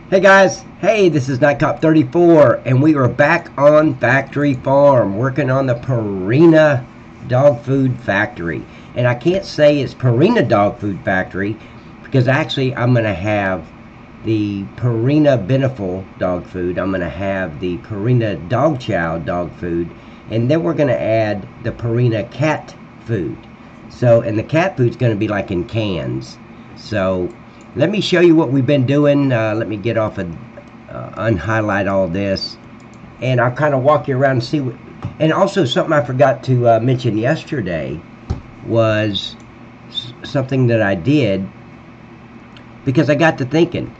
Hey guys, hey, this is Nightcop 34, and we are back on Factory Farm working on the Purina Dog Food Factory. And I can't say it's Purina Dog Food Factory because actually I'm going to have the Purina Beneful dog food, I'm going to have the Purina Dog Chow dog food, and then we're going to add the Purina cat food. So, and the cat food's going to be like in cans. So let me show you what we've been doing. Let me get off and unhighlight all this, and I'll kind of walk you around and see what. And also, something I forgot to mention yesterday was something that I did, because I got to thinking,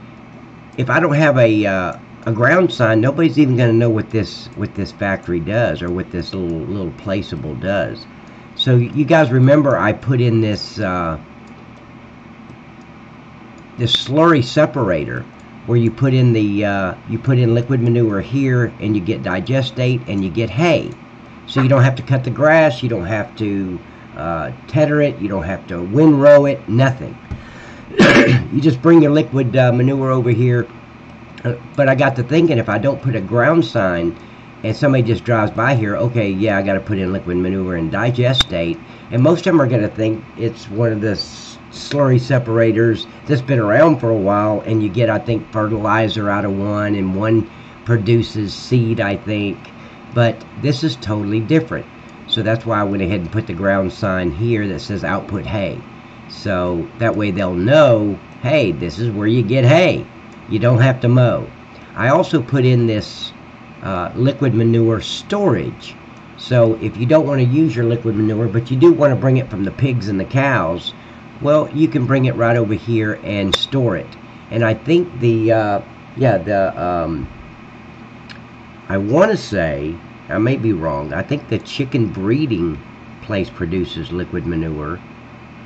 if I don't have a ground sign, nobody's even going to know what this factory does, or what this little placeable does. So you guys remember I put in this this slurry separator where you put in liquid manure here, and you get digestate and you get hay. So you don't have to cut the grass, you don't have to tether it, you don't have to windrow it, nothing. You just bring your liquid manure over here. But I got to thinking, if I don't put a ground sign and somebody just drives by here, okay, yeah, I got to put in liquid manure and digestate, and most of them are going to think it's one of the slurry separators that's been around for a while, and you get, I think, fertilizer out of one, and one produces seed, I think. But this is totally different. So that's why I went ahead and put the ground sign here that says output hay. So that way they'll know, hey, this is where you get hay. You don't have to mow. I also put in this liquid manure storage. So if you don't want to use your liquid manure, but you do want to bring it from the pigs and the cows, well, you can bring it right over here and store it. And I think I want to say, I may be wrong, I think the chicken breeding place produces liquid manure.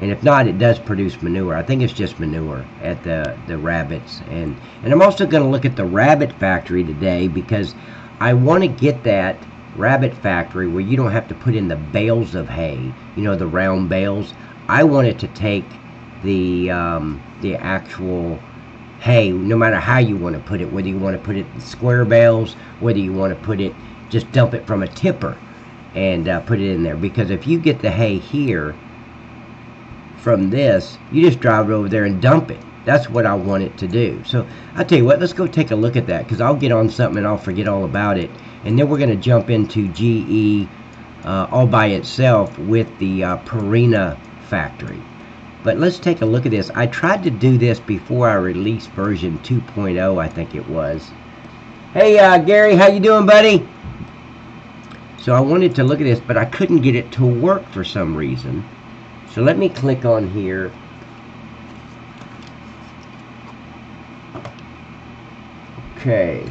And if not, it does produce manure. I think it's just manure at the rabbits. And I'm also going to look at the rabbit factory today, because I want to get that rabbit factory where you don't have to put in the bales of hay, you know, the round bales. I want it to take the actual hay, no matter how you want to put it, whether you want to put it in square bales, whether you want to put it, just dump it from a tipper and put it in there. Because if you get the hay here from this, you just drive it over there and dump it. That's what I want it to do. So I'll tell you what, let's go take a look at that, because I'll get on something and I'll forget all about it. And then we're going to jump into GE all by itself with the Purina factory. But let's take a look at this. I tried to do this before I released version 2.0, I think it was. Hey Gary, how you doing, buddy? So I wanted to look at this, but I couldn't get it to work for some reason. So let me click on here. Okay.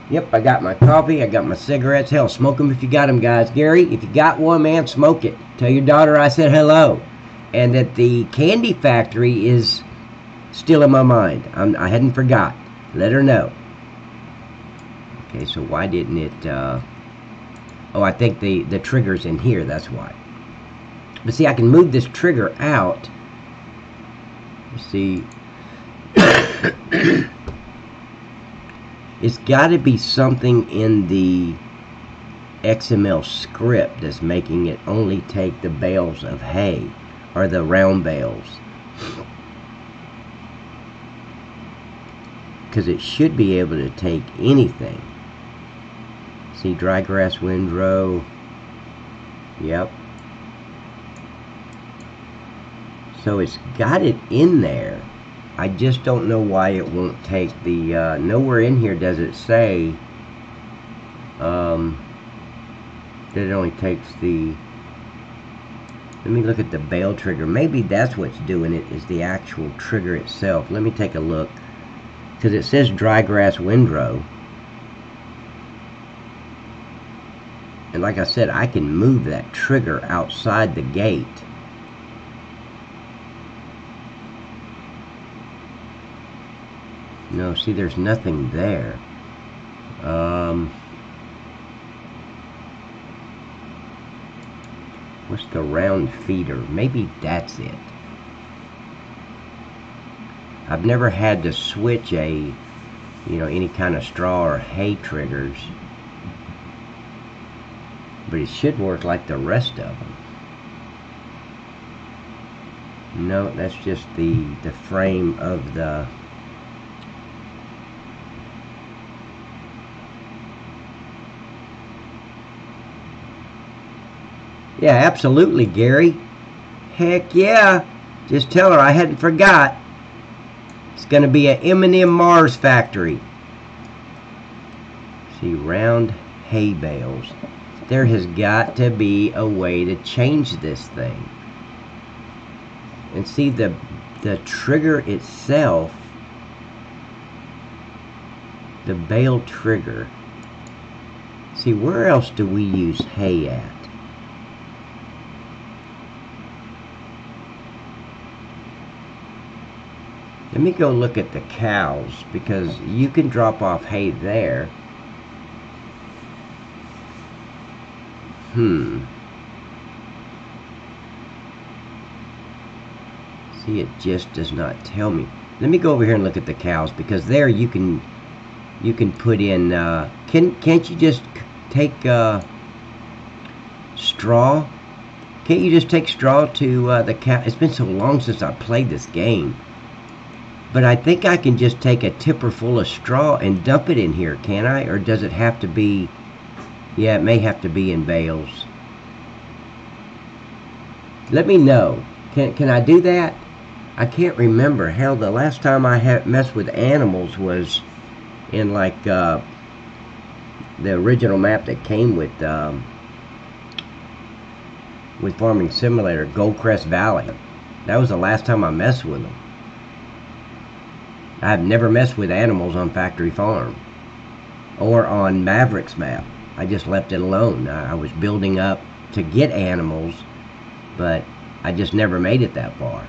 Yep, I got my coffee, I got my cigarettes. Hell, smoke them if you got them, guys. Gary, if you got one, man, smoke it. Tell your daughter I said hello. And that the candy factory is still in my mind. I hadn't forgot. Let her know. Okay, so why didn't it... oh, I think the trigger's in here, that's why. But see, I can move this trigger out. You see... It's got to be something in the XML script that's making it only take the bales of hay, or the round bales. Because it should be able to take anything. See, dry grass windrow. Yep. So it's got it in there. I just don't know why it won't take the, nowhere in here does it say that it only takes the, let me look at the Bale trigger. Maybe that's what's doing it, is the actual trigger itself. Let me take a look, because it says dry grass windrow. And like I said, I can move that trigger outside the gate. No, see, there's nothing there. What's the round feeder? Maybe that's it. I've never had to switch any kind of straw or hay triggers, but it should work like the rest of them. No, that's just the frame of the... Yeah, absolutely, Gary. Heck yeah. Just tell her I hadn't forgot. It's going to be an M&M Mars factory. See, round hay bales. There has got to be a way to change this thing. And see, the trigger itself, the bale trigger. See, where else do we use hay at? Let me go look at the cows, because you can drop off hay there. See, it just does not tell me. Let me go over here and look at the cows, because there you can put in. Can't you just take straw? Can't you just take straw to the cow? It's been so long since I played this game. But I think I can just take a tipper full of straw and dump it in here, can I? Or does it have to be... Yeah, it may have to be in bales. Let me know. Can I do that? I can't remember. Hell, the last time I messed with animals was in like the original map that came with Farming Simulator, Goldcrest Valley. That was the last time I messed with them. I've never messed with animals on Factory Farm or on Maverick's map. I just left it alone. I was building up to get animals, but I just never made it that far.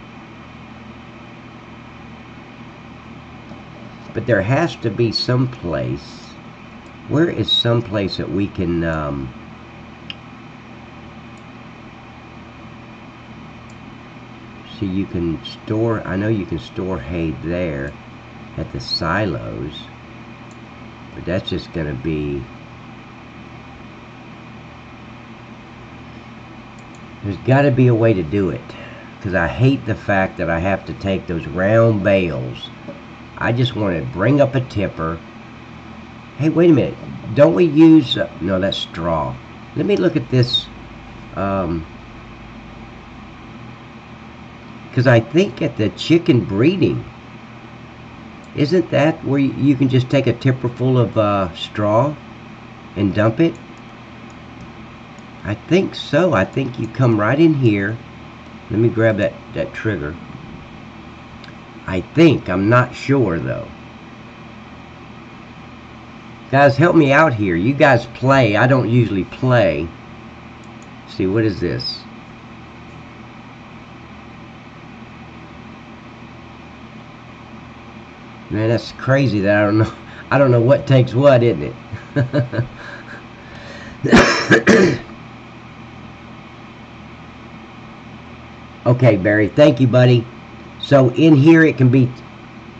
But there has to be some place. Where is some place that we can see, you can store, I know you can store hay there at the silos, but that's just going to be, there's got to be a way to do it, because I hate the fact that I have to take those round bales. I just want to bring up a tipper. Hey, wait a minute, don't we use no, that's straw. Let me look at this, because I think at the chicken breeding, isn't that where you can just take a tipper full of straw and dump it? I think so. I think you come right in here. Let me grab that trigger. I think. I'm not sure though. Guys, help me out here. You guys play. I don't usually play. See, what is this? Man, that's crazy that I don't know what takes what, isn't it? Okay, Barry, thank you, buddy. So in here it can be,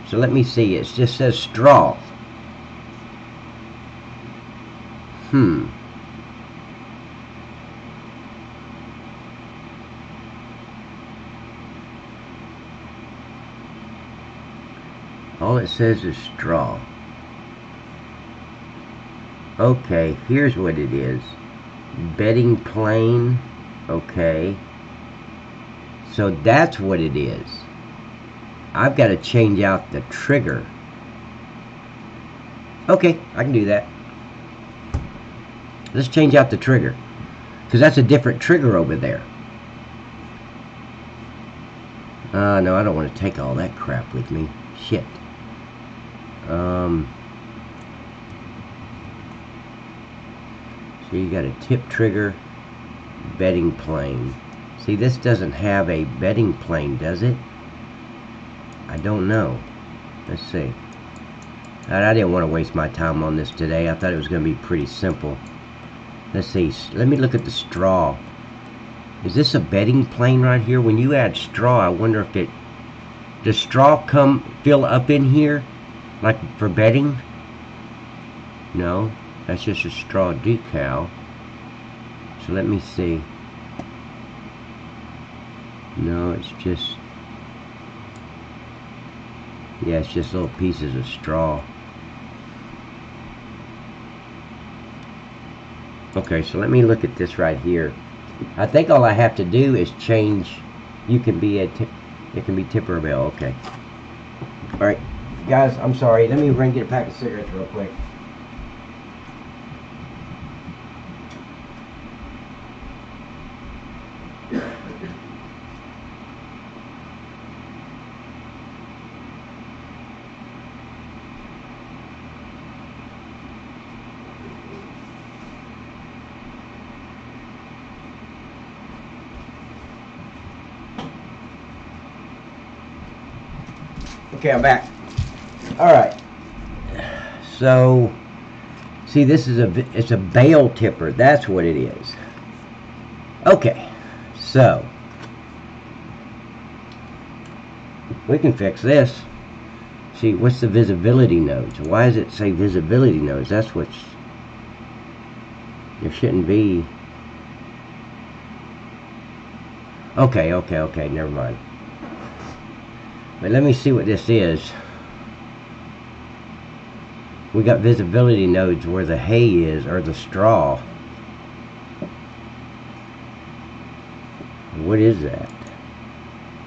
so let me see, it just says straw. All it says is straw. Okay, here's what it is. Bedding plane. Okay. So that's what it is. I've got to change out the trigger. Okay, I can do that. Let's change out the trigger, because that's a different trigger over there. No, I don't want to take all that crap with me. Shit. So you got a tip trigger, bedding plane. See, this doesn't have a bedding plane, does it? I don't know. Let's see. I didn't want to waste my time on this today. I thought it was going to be pretty simple. Let's see. Let me look at the straw. Is this a bedding plane right here? When you add straw, I wonder if it... Does straw fill up in here? Like for bedding? No, that's just a straw decal. So let me see. No, it's just... Yeah, it's just little pieces of straw. Okay, so let me look at this right here. I think all I have to do is change. You can be it can be tip or bale. Okay. All right, guys. I'm sorry. Let me run and get a pack of cigarettes real quick. Okay, I'm back. All right. So, see, this is it's a Bale tipper. That's what it is. Okay. So, we can fix this. See, what's the visibility nodes? Why does it say visibility nodes? That's what's... There shouldn't be... Okay, never mind. But let me see what this is. We got visibility nodes where the hay is, or the straw. What is that?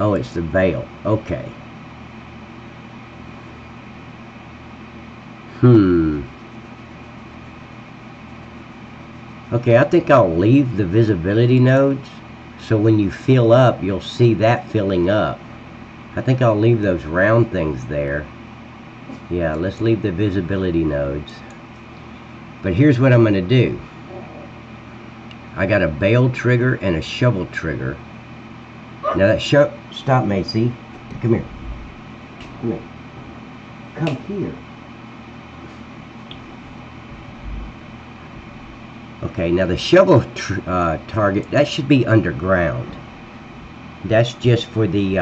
Oh, it's the bale. Okay. Okay, I think I'll leave the visibility nodes, so when you fill up, you'll see that filling up. I think I'll leave those round things there. Yeah, let's leave the visibility nodes. But here's what I'm going to do. I got a bale trigger and a shovel trigger. Now that stop, Macy. Come here. Come here. Come here. Okay, now the shovel target, that should be underground. That's just for the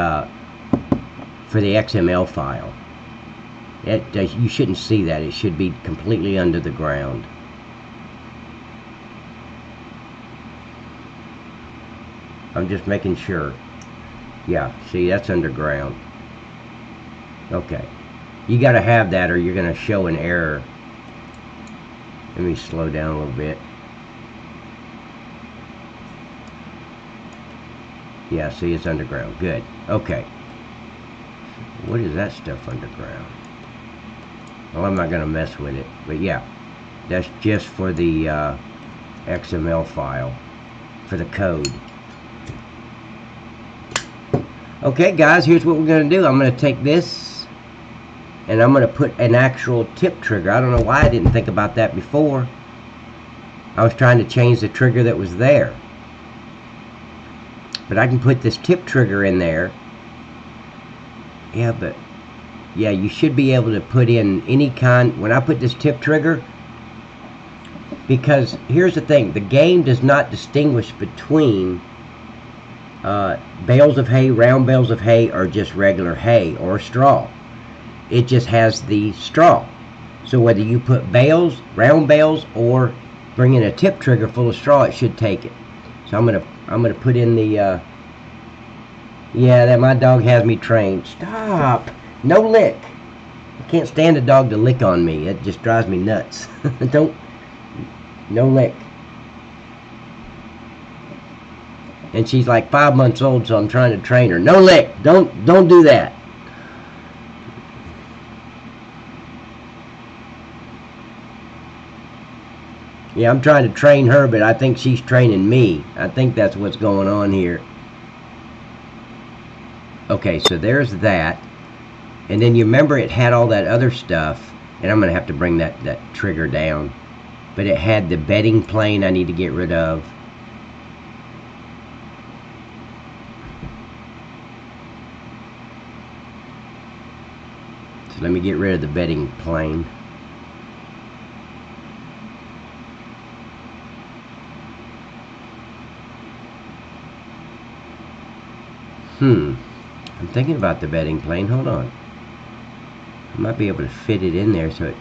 XML file. You shouldn't see that. It should be completely under the ground. I'm just making sure. Yeah, see, that's underground. Okay. You got to have that or you're going to show an error. Let me slow down a little bit. Yeah, see, it's underground. Good. Okay. What is that stuff underground? Well, I'm not going to mess with it. But yeah, that's just for the XML file, for the code. Okay, guys, here's what we're going to do. I'm going to take this, and I'm going to put an actual tip trigger. I don't know why I didn't think about that before. I was trying to change the trigger that was there. But I can put this tip trigger in there. Yeah, but yeah, you should be able to put in any kind. When I put this tip trigger, because here's the thing, the game does not distinguish between bales of hay, round bales of hay, or just regular hay or straw. It just has the straw. So whether you put bales, round bales, or bring in a tip trigger full of straw, it should take it. So I'm gonna put in the yeah, that my dog has me trained. Stop! No lick. I can't stand a dog to lick on me. It just drives me nuts. No lick. And she's like 5 months old, so I'm trying to train her. No lick. Don't do that. Yeah, I'm trying to train her, but I think she's training me. I think that's what's going on here. Okay, so there's that. And then you remember it had all that other stuff. And I'm going to have to bring that trigger down. But it had the bedding plane I need to get rid of. So let me get rid of the bedding plane. I'm thinking about the bedding plane. Hold on. I might be able to fit it in there so it...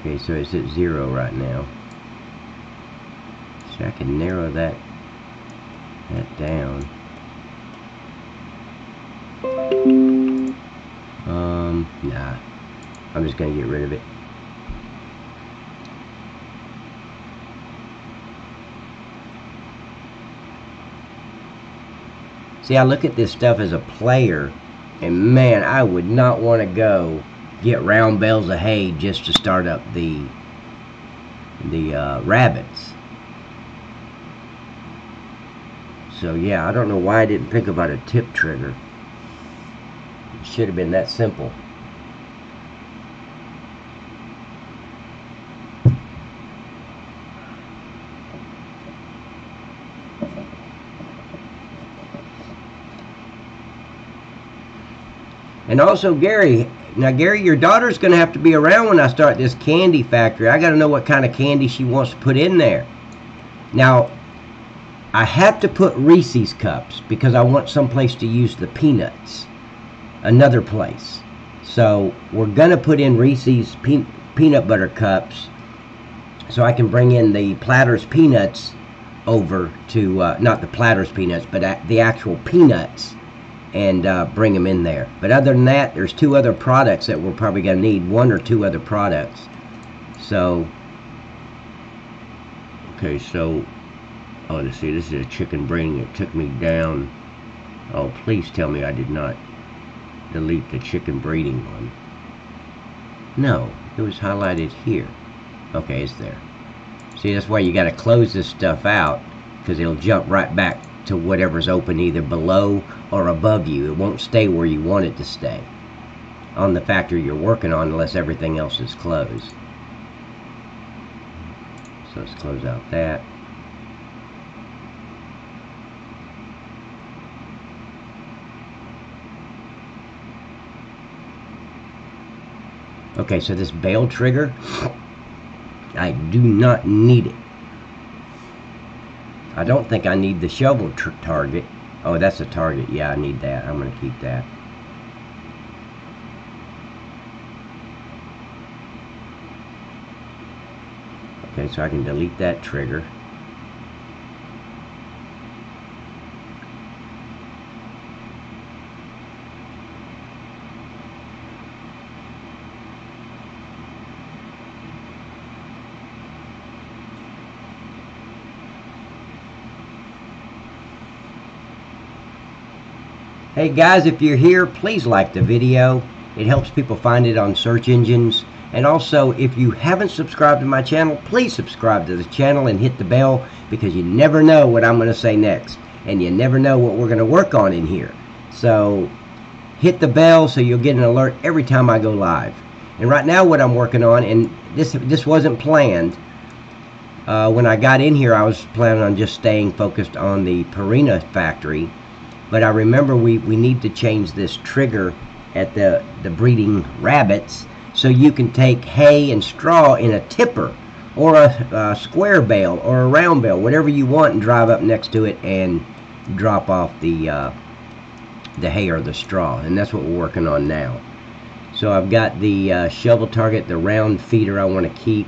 Okay, so it's at 0 right now. So I can narrow that down. Nah. I'm just gonna get rid of it. See, I look at this stuff as a player, and man, I would not want to go get round bales of hay just to start up the rabbits. So yeah, I don't know why I didn't think about a tip trigger. It should have been that simple. And also, Gary, now Gary, your daughter's going to have to be around when I start this candy factory. I got to know what kind of candy she wants to put in there. Now, I have to put Reese's cups because I want someplace to use the peanuts. Another place. So we're going to put in Reese's peanut butter cups so I can bring in the Planters peanuts over to, not the Planters peanuts, but the actual peanuts, and bring them in there. But other than that, there's 2 other products that we're probably going to need, 1 or 2 other products. So, okay, so, oh, let's see, this is a chicken breeding. It took me down. Oh, please tell me I did not delete the chicken breeding one. No, it was highlighted here. Okay, it's there. See, that's why you got to close this stuff out, because it'll jump right back to whatever's open either below or above you. It won't stay where you want it to stay on the factory you're working on unless everything else is closed. So let's close out that. Okay, so this Bale trigger, I do not need it. I don't think I need the shovel target. Oh, that's a target. Yeah, I need that. I'm going to keep that. Okay, so I can delete that trigger. Hey guys, if you're here, please like the video. It helps people find it on search engines. And also, if you haven't subscribed to my channel, please subscribe to the channel and hit the bell, because you never know what I'm going to say next. And you never know what we're going to work on in here. So, hit the bell so you'll get an alert every time I go live. And right now what I'm working on, and this wasn't planned. When I got in here, I was planning on just staying focused on the Purina factory. But I remember we need to change this trigger at the breeding rabbits, so you can take hay and straw in a tipper or a square bale or a round bale, whatever you want, and drive up next to it and drop off the hay or the straw. And that's what we're working on now. So I've got the shovel target, the round feeder I want to keep,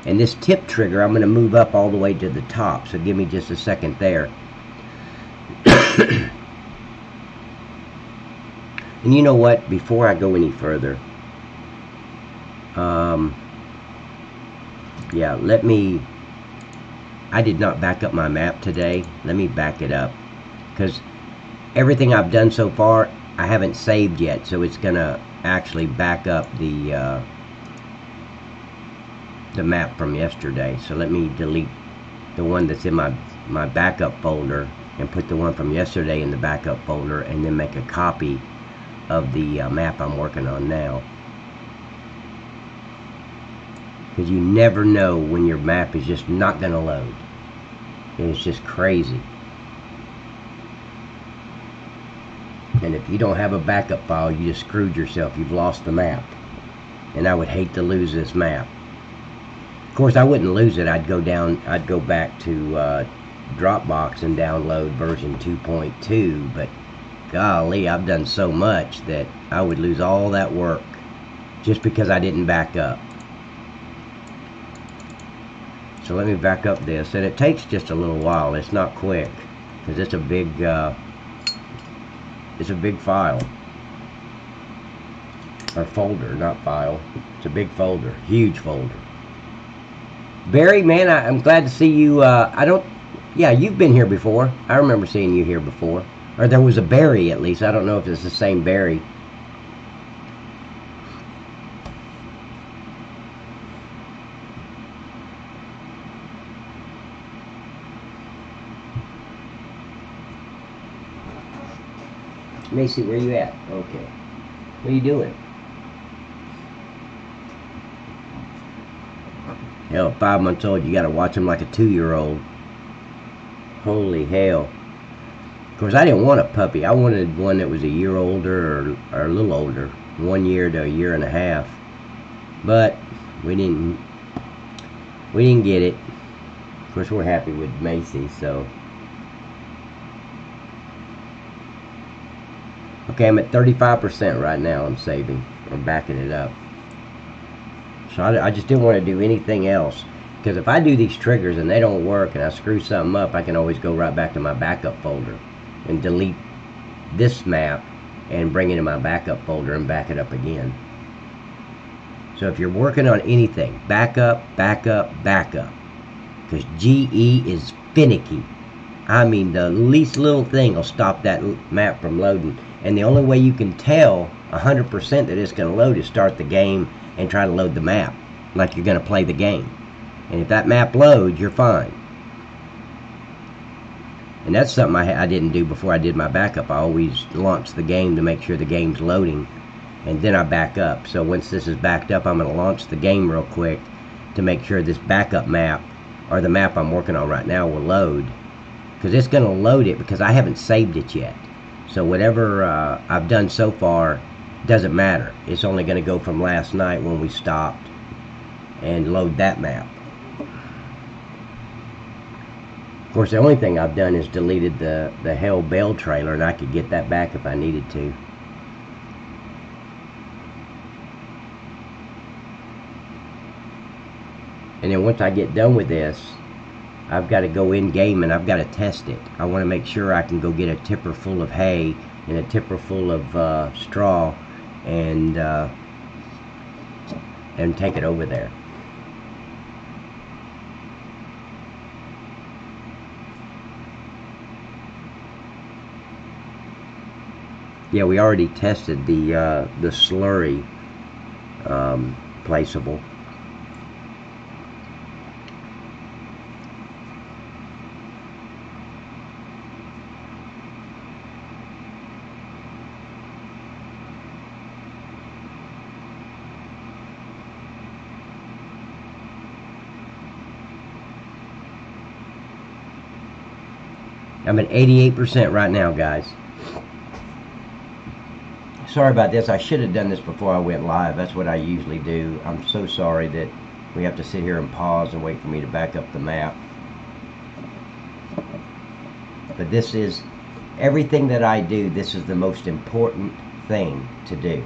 and this tip trigger I'm going to move up all the way to the top. So give me just a second there. And you know what? Before I go any further, yeah, I did not back up my map today. Let me back it up, because everything I've done so far, I haven't saved yet, so it's going to actually back up the map from yesterday. So let me delete the one that's in my backup folder and put the one from yesterday in the backup folder, and then make a copy of the map I'm working on now, because you never know when your map is just not going to load. It's just crazy. And if you don't have a backup file, you just screwed yourself. You've lost the map, and I would hate to lose this map. Of course, I wouldn't lose it. I'd go back to Dropbox and download version 2.2, but golly, I've done so much that I would lose all that work just because I didn't back up. So let me back up this, and it takes just a little while. It's not quick because it's a big file or folder, not file. It's a big folder, huge folder. Barry, man, I'm glad to see you. Yeah, you've been here before. I remember seeing you here before. Or there was a Barry, at least. I don't know if it's the same Barry. Macy, where you at? Okay. What are you doing? Hell, 5 months old, you gotta watch him like a 2-year-old. Holy hell. Of course, I didn't want a puppy. I wanted one that was a year older or a little older. 1 year to a year and a half. But we didn't get it. Of course, we're happy with Macy, so. Okay, I'm at 35% right now. I'm saving. I'm backing it up. So I just didn't want to do anything else. Because if I do these triggers and they don't work and I screw something up, I can always go right back to my backup folder and delete this map and bring it in my backup folder and back it up again. So if you're working on anything, backup, backup, backup. Because GE is finicky. I mean, the least little thing will stop that map from loading. And the only way you can tell 100% that it's going to load is start the game and try to load the map like you're going to play the game. And if that map loads, you're fine. And that's something I didn't do before I did my backup. I always launch the game to make sure the game's loading, and then I back up. So once this is backed up, I'm going to launch the game real quick to make sure this backup map, or the map I'm working on right now, will load. Because it's going to load it because I haven't saved it yet. So whatever I've done so far doesn't matter. It's only going to go from last night when we stopped and load that map. Of course, the only thing I've done is deleted the Hell Bale trailer, and I could get that back if I needed to. And then once I get done with this, I've got to go in game and I've got to test it. I want to make sure I can go get a tipper full of hay and a tipper full of straw and take it over there. Yeah, we already tested the slurry placeable. I'm at 88% right now, guys. Sorry about this. I should have done this before I went live. That's what I usually do. I'm so sorry that we have to sit here and pause and wait for me to back up the map. But this is, everything that I do, this is the most important thing to do,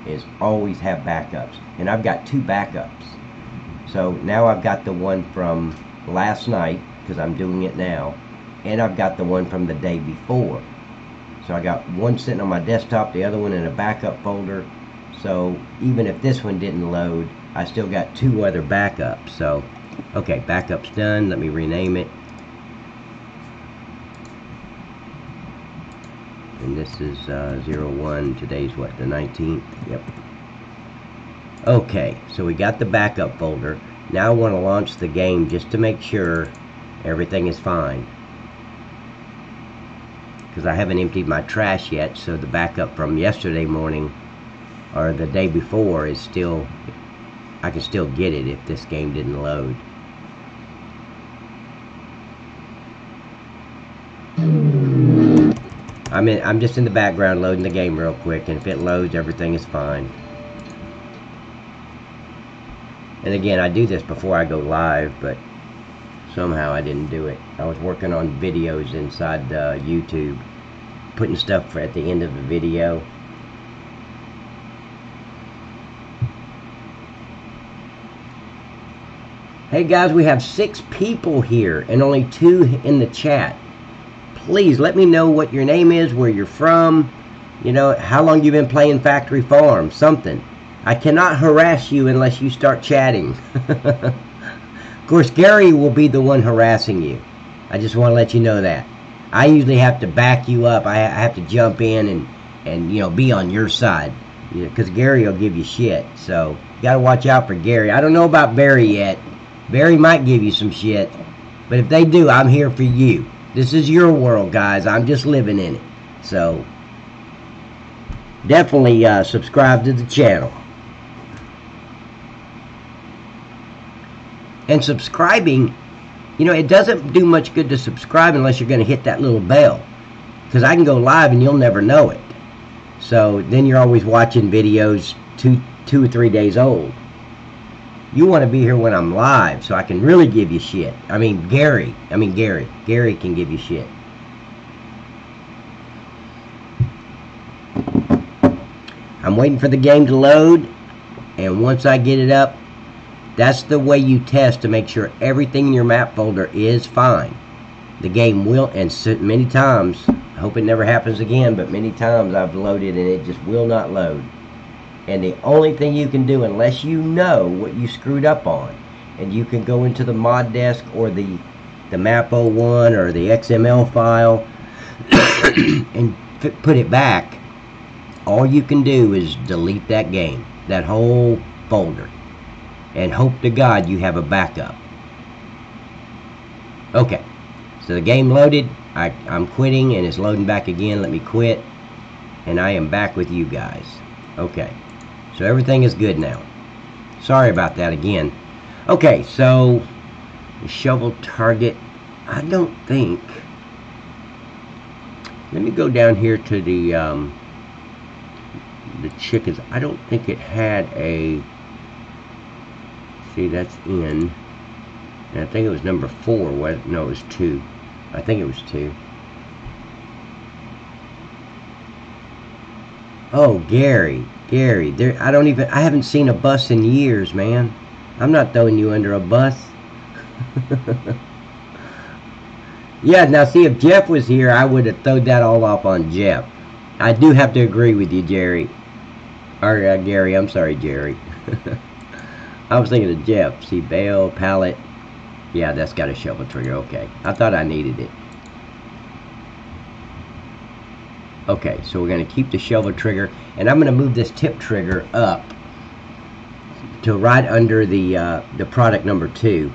is always have backups. And I've got 2 backups. So now I've got the one from last night, because I'm doing it now, and I've got the one from the day before. So I got one sitting on my desktop, the other one in a backup folder. So even if this one didn't load, I still got 2 other backups. So, okay, backup's done. Let me rename it. And this is 01. Today's what, the 19th? Yep. Okay, so we got the backup folder. Now I want to launch the game just to make sure everything is fine. Because I haven't emptied my trash yet, so the backup from yesterday morning or the day before is still, I can still get it if this game didn't load. I'm just in the background loading the game real quick, and if it loads, everything is fine. And again, I do this before I go live, but somehow I didn't do it. I was working on videos inside YouTube, putting stuff at the end of the video. Hey guys, we have 6 people here and only 2 in the chat. Please let me know what your name is, where you're from, you know, how long you've been playing Factory Farm, something. I cannot harass you unless you start chatting. Of course, Gary will be the one harassing you. I just want to let you know that. I usually have to back you up. I have to jump in and you know, be on your side. Because Gary will give you shit. So, you got to watch out for Gary. I don't know about Barry yet. Barry might give you some shit. But if they do, I'm here for you. This is your world, guys. I'm just living in it. So, definitely subscribe to the channel. And subscribing, you know, it doesn't do much good to subscribe unless you're going to hit that little bell. Because I can go live and you'll never know it. So, then you're always watching videos 2 or 3 days old. You want to be here when I'm live so I can really give you shit. Gary can give you shit. I'm waiting for the game to load, and once I get it up, that's the way you test to make sure everything in your map folder is fine. The game will, and many times, I hope it never happens again, but many times I've loaded and it just will not load. And the only thing you can do, unless you know what you screwed up on, and you can go into the mod desk or the map 01 or the XML file and put it back, all you can do is delete that game, that whole folder, and hope to God you have a backup. Okay, so the game loaded. I'm quitting and it's loading back again. Let me quit, and I am back with you guys. Okay. So everything is good now. Sorry about that again. Okay, so the shovel target, I don't think. Let me go down here to the chickens. I don't think it had a. See, that's in. And I think it was number 4. No, it was 2. I think it was 2. Oh, Gary, I haven't seen a bus in years, man. I'm not throwing you under a bus. Yeah, now see, if Jeff was here, I would have thrown that all off on Jeff. I do have to agree with you, Jerry. Or Gary, I'm sorry, Jerry. I was thinking of Jeff. See, Bale, pallet. Yeah, that's got a shovel trigger. Okay, I thought I needed it. Okay, so we're going to keep the shovel trigger, and I'm going to move this tip trigger up to right under the product number 2.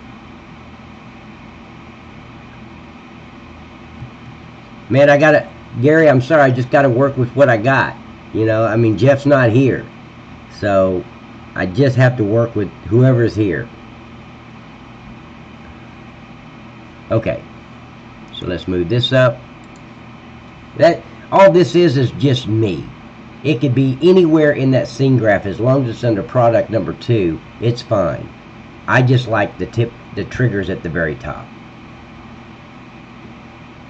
Man, Gary, I'm sorry, I just got to work with what I got. You know, Jeff's not here, so I just have to work with whoever's here. Okay, so let's move this up. All this is just me. It could be anywhere in that scene graph as long as it's under product number 2. It's fine. I just like the triggers at the very top.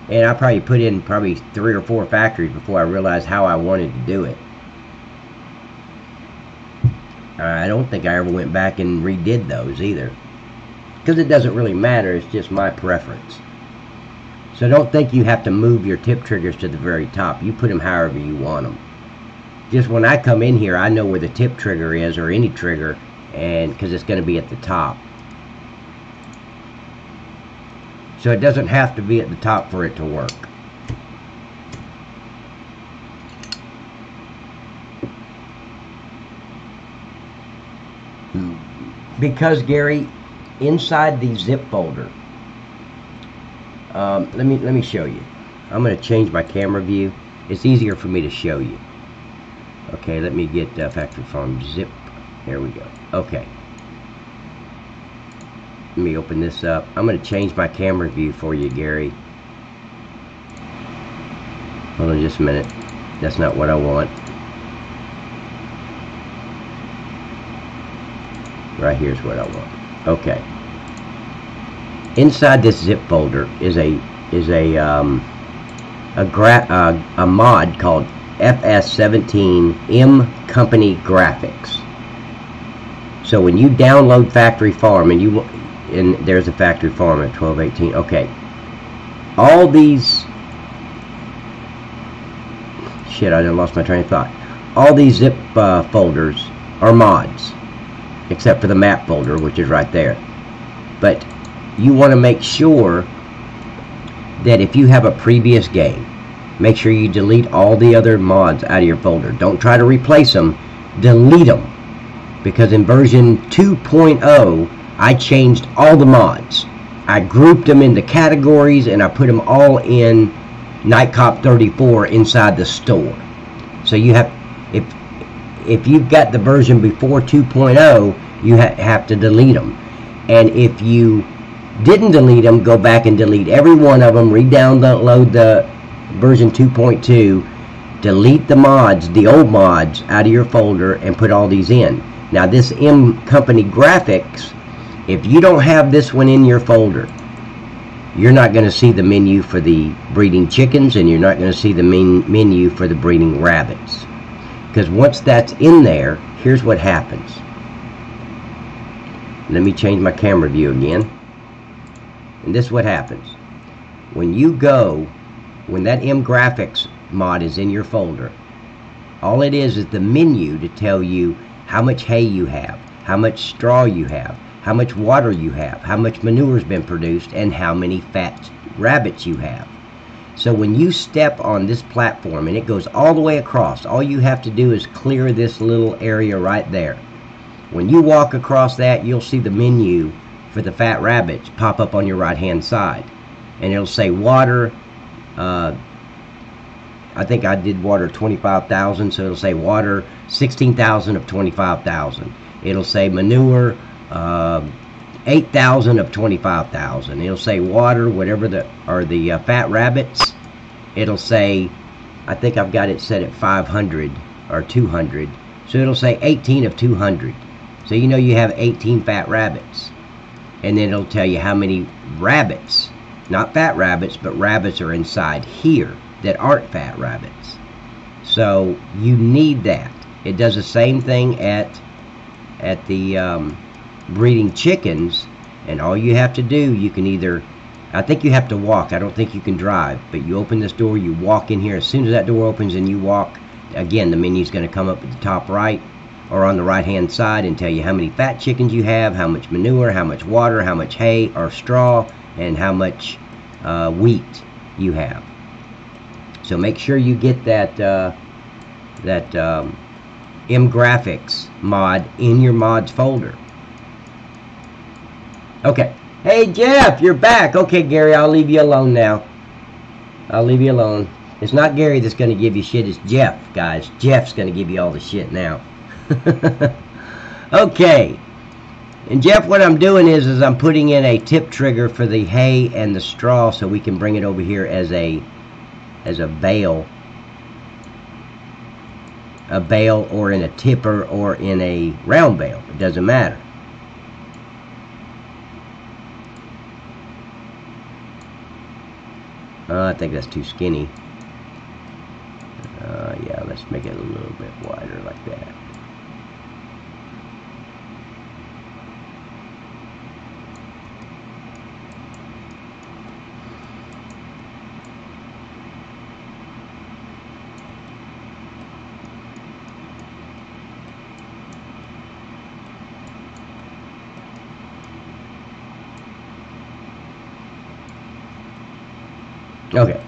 And I probably put in 3 or 4 factories before I realized how I wanted to do it. I don't think I ever went back and redid those either, because it doesn't really matter. It's just my preference. So don't think you have to move your tip triggers to the very top. You put them however you want them. Just when I come in here, I know where the tip trigger is, or any trigger, and because it's going to be at the top. So it doesn't have to be at the top for it to work. Because, Gary, inside the zip folder, let me show you. I'm going to change my camera view. It's easier for me to show you. Okay, let me get Factory Farm zip. There we go. Okay. Let me open this up. I'm going to change my camera view for you, Gary. Hold on just a minute. That's not what I want. Right here's what I want. Okay. Inside this zip folder is a mod called FS17M Company Graphics. So when you download Factory Farm, and there's a Factory Farm at 1218. Okay. All these, shit, I done lost my train of thought. All these zip folders are mods, except for the map folder, which is right there. But you want to make sure that if you have a previous game, make sure you delete all the other mods out of your folder. Don't try to replace them. Delete them. Because in version 2.0, I changed all the mods. I grouped them into categories, and I put them all in Nightcop 34 inside the store. So you have, if you've got the version before 2.0, you have to delete them. And if you didn't delete them, go back and delete every one of them, re-download the version 2.2, delete the mods, the old mods, out of your folder, and put all these in. Now this M Company Graphics, if you don't have this one in your folder, you're not going to see the menu for the breeding chickens, and you're not going to see the menu for the breeding rabbits. Because once that's in there, here's what happens. Let me change my camera view again. And this is what happens. When that M Graphics mod is in your folder, all it is the menu to tell you how much hay you have, how much straw you have, how much water you have, how much manure has been produced, and how many fat rabbits you have. So when you step on this platform and it goes all the way across, all you have to do is clear this little area right there. When you walk across that, you'll see the menu for the fat rabbits pop up on your right hand side, and it'll say water. I think I did water 25,000, so it'll say water 16,000 of 25,000. It'll say manure 8,000 of 25,000. It'll say water, whatever the fat rabbits. It'll say, I think I've got it set at 500 or 200, so it'll say 18 of 200. So you know you have 18 fat rabbits, and then it'll tell you how many rabbits, not fat rabbits, but rabbits are inside here that aren't fat rabbits. So you need that. It does the same thing at the breeding chickens, and all you have to do, you can either, I think you have to walk, I don't think you can drive, but you open this door, you walk in here. As soon as that door opens and you walk, again, the menu's going to come up at the top right or on the right hand side and tell you how many fat chickens you have, how much manure, how much water, how much hay or straw, and how much wheat you have. So make sure you get that M Graphics mod in your mods folder. Okay. Hey Jeff, you're back. Okay, Gary, I'll leave you alone now. I'll leave you alone. It's not Gary that's going to give you shit, it's Jeff, guys. Jeff's going to give you all the shit now. Okay. And Jeff, what I'm doing is I'm putting in a tip trigger for the hay and the straw so we can bring it over here as a bale. A bale, or in a tipper, or in a round bale. It doesn't matter. I think that's too skinny. Yeah, let's make it a little bit wider like that. Okay,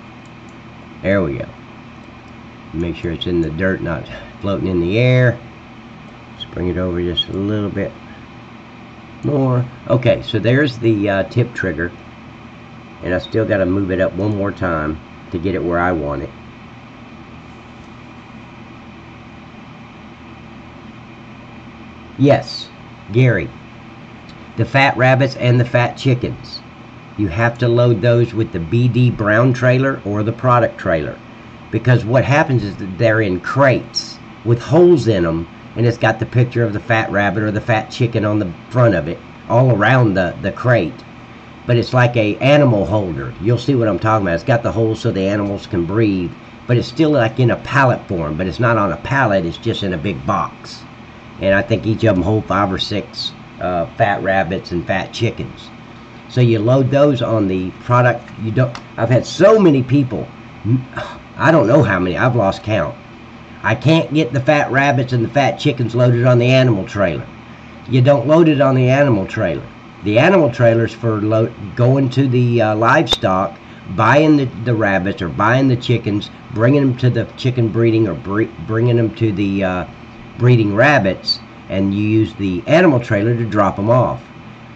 there we go. Make sure it's in the dirt, not floating in the air. Let's bring it over just a little bit more. Okay, so there's the tip trigger, and I still got to move it up one more time to get it where I want it. Yes, Gary, the fat rabbits and the fat chickens, you have to load those with the BD brown trailer or the product trailer, because what happens is that they're in crates with holes in them, and it's got the picture of the fat rabbit or the fat chicken on the front of it, all around the crate. But it's like a animal holder. You'll see what I'm talking about. It's got the holes so the animals can breathe, but it's still like in a pallet form, but it's not on a pallet, it's just in a big box. And I think each of them hold 5 or 6 fat rabbits and fat chickens. So you load those on the product. I've had so many people, I don't know how many, I've lost count. I can't get the fat rabbits and the fat chickens loaded on the animal trailer. You don't load it on the animal trailer. The animal trailer's for going to the livestock, buying the rabbits or buying the chickens, bringing them to the chicken breeding or bringing them to the breeding rabbits, and you use the animal trailer to drop them off.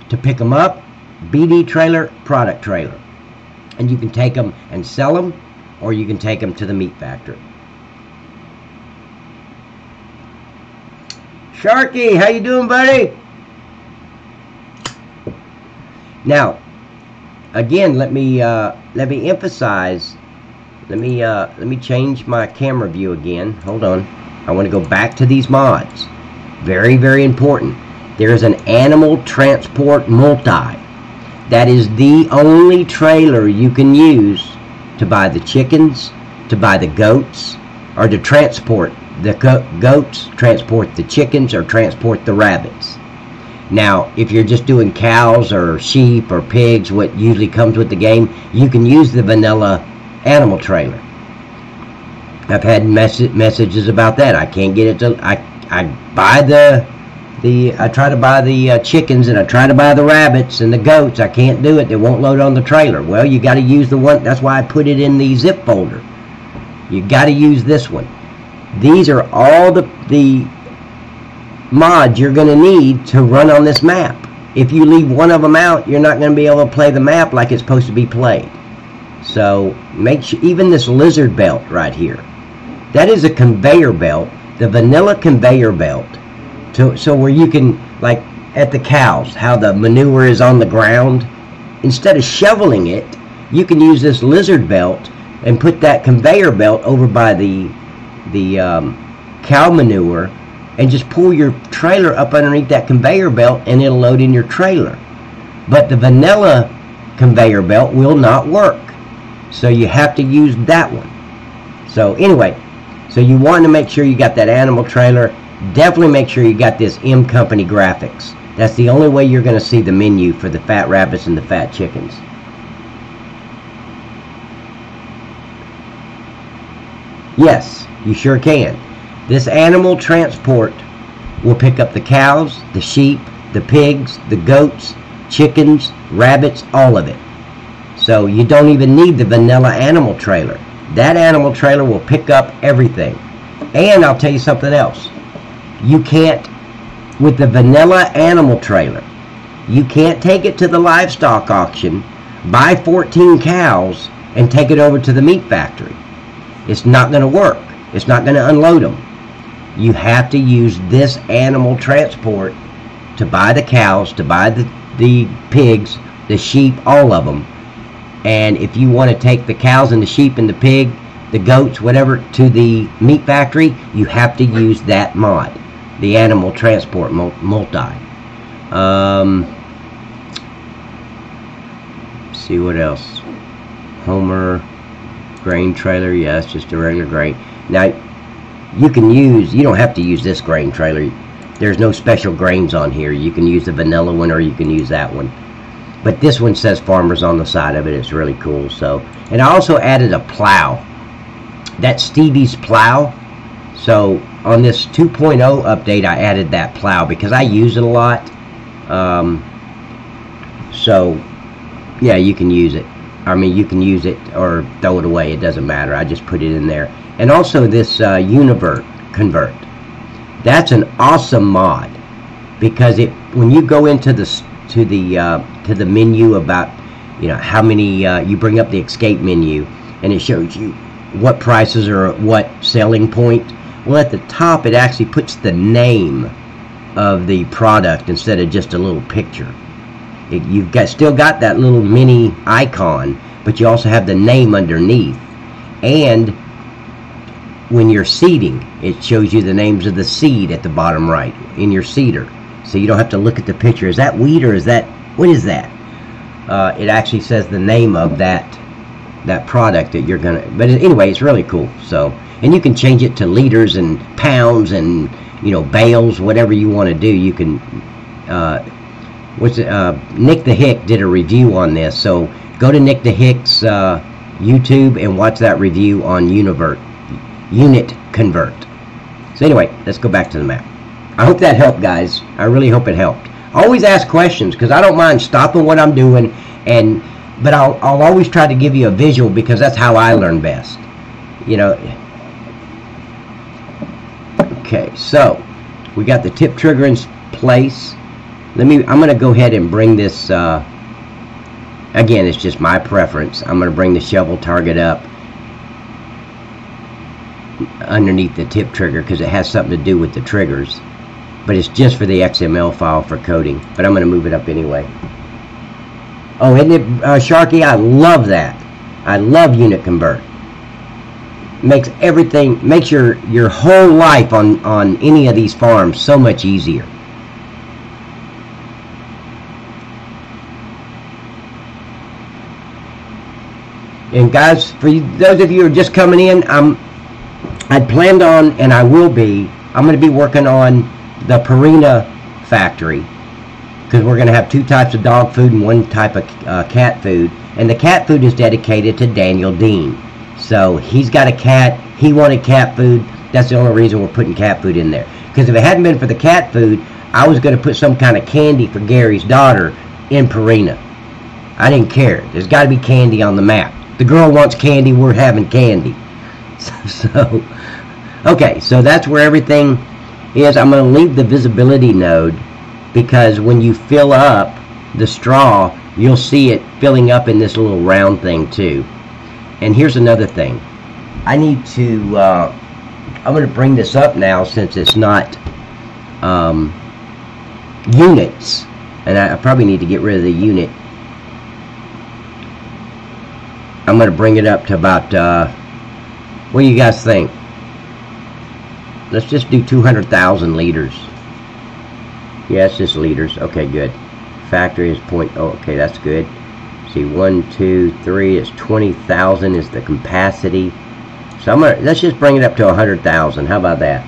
To pick them up, BD trailer, product trailer. And you can take them and sell them, or you can take them to the meat factory. Sharky, how you doing, buddy? Now, again, let me emphasize. Let me change my camera view again. Hold on. I want to go back to these mods. Very, very important. There is an animal transport multi. That is the only trailer you can use to buy the chickens, to buy the goats, or to transport the goats, transport the chickens, or transport the rabbits. Now, if you're just doing cows or sheep or pigs, what usually comes with the game, you can use the vanilla animal trailer. I've had messages about that. I can't get it to. I buy I try to buy the chickens, and I try to buy the rabbits and the goats. I can't do it. They won't load on the trailer. Well, you got to use the one. That's why I put it in the zip folder. You got to use this one. These are all the mods you're going to need to run on this map. If you leave one of them out, you're not going to be able to play the map like it's supposed to be played. So make sure, even this lizard belt right here, that is a conveyor belt, the vanilla conveyor belt, so where you can, like at the cows, how the manure is on the ground, instead of shoveling it, you can use this lizard belt and put that conveyor belt over by the cow manure, and just pull your trailer up underneath that conveyor belt, and it'll load in your trailer. But the vanilla conveyor belt will not work, so you have to use that one. So anyway, so you want to make sure you got that animal trailer. Definitely make sure you got this M Company graphics. That's the only way you're going to see the menu for the fat rabbits and the fat chickens. Yes, you sure can. This animal transport will pick up the cows, the sheep, the pigs, the goats, chickens, rabbits, all of it. So you don't even need the vanilla animal trailer. That animal trailer will pick up everything. And I'll tell you something else. You can't, with the vanilla animal trailer, you can't take it to the livestock auction, buy 14 cows, and take it over to the meat factory. It's not going to work. It's not going to unload them. You have to use this animal transport to buy the cows, to buy the pigs, the sheep, all of them. And if you want to take the cows and the sheep and the pig, the goats, whatever, to the meat factory, you have to use that mod, the animal transport multi. See what else. Homer grain trailer. Yeah, it's just a regular grain. Now, you don't have to use this grain trailer. There's no special grains on here. You can use the vanilla one, or you can use that one. But this one says farmers on the side of it. It's really cool. So, and I also added a plow. That's Stevie's plow. So on this 2.0 update, I added that plow because I use it a lot. So yeah, you can use it. I mean, you can use it or throw it away. It doesn't matter. I just put it in there. And also this convert. That's an awesome mod because when you go into to the menu about, how many, you bring up the escape menu, and it shows you what prices are at what selling point. Well, at the top it actually puts the name of the product instead of just a little picture. You've still got that little mini icon, but you also have the name underneath. And when you're seeding, it shows you the names of the seed at the bottom right in your seeder. So you don't have to look at the picture. Is that wheat or is that, what is that? It actually says the name of that product that you're gonna, but anyway, it's really cool. So, and you can change it to liters and pounds and, you know, bales, whatever you want to do. You can, Nick the Hick did a review on this, so go to Nick the Hick's YouTube and watch that review on Unit Convert. So anyway, let's go back to the map. I hope that helped, guys. I really hope it helped. Always ask questions, because I don't mind stopping what I'm doing, but I'll always try to give you a visual, because that's how I learn best. You know. Okay, so we got the tip trigger in place. I'm going to go ahead and bring this. Again, it's just my preference. I'm going to bring the shovel target up underneath the tip trigger, because it has something to do with the triggers. But it's just for the XML file for coding. But I'm going to move it up anyway. Oh, isn't it, Sharky? I love that. I love Unit Convert. Makes everything, makes your whole life on any of these farms so much easier. And guys, for those of you who are just coming in, I'd planned on, and I will be, I'm going to be working on the Purina factory, because we're going to have 2 types of dog food and 1 type of cat food. And the cat food is dedicated to Daniel Dean. So he's got a cat, he wanted cat food. That's the only reason we're putting cat food in there. Because if it hadn't been for the cat food, I was going to put some kind of candy for Gary's daughter in Purina. I didn't care. There's got to be candy on the map. The girl wants candy, we're having candy. So okay, so that's where everything is. I'm going to leave the visibility node, because when you fill up the straw, you'll see it filling up in this little round thing too. And here's another thing. I need to, I'm going to bring this up now, since it's not units. And I probably need to get rid of the unit. I'm going to bring it up to about, what do you guys think? Let's just do 200,000 liters. Yeah, it's just liters. Okay, good. Factory is point. Oh, okay, that's good. See, 1, 2, 3. It's 20,000 is the capacity. So let's just bring it up to 100,000. How about that?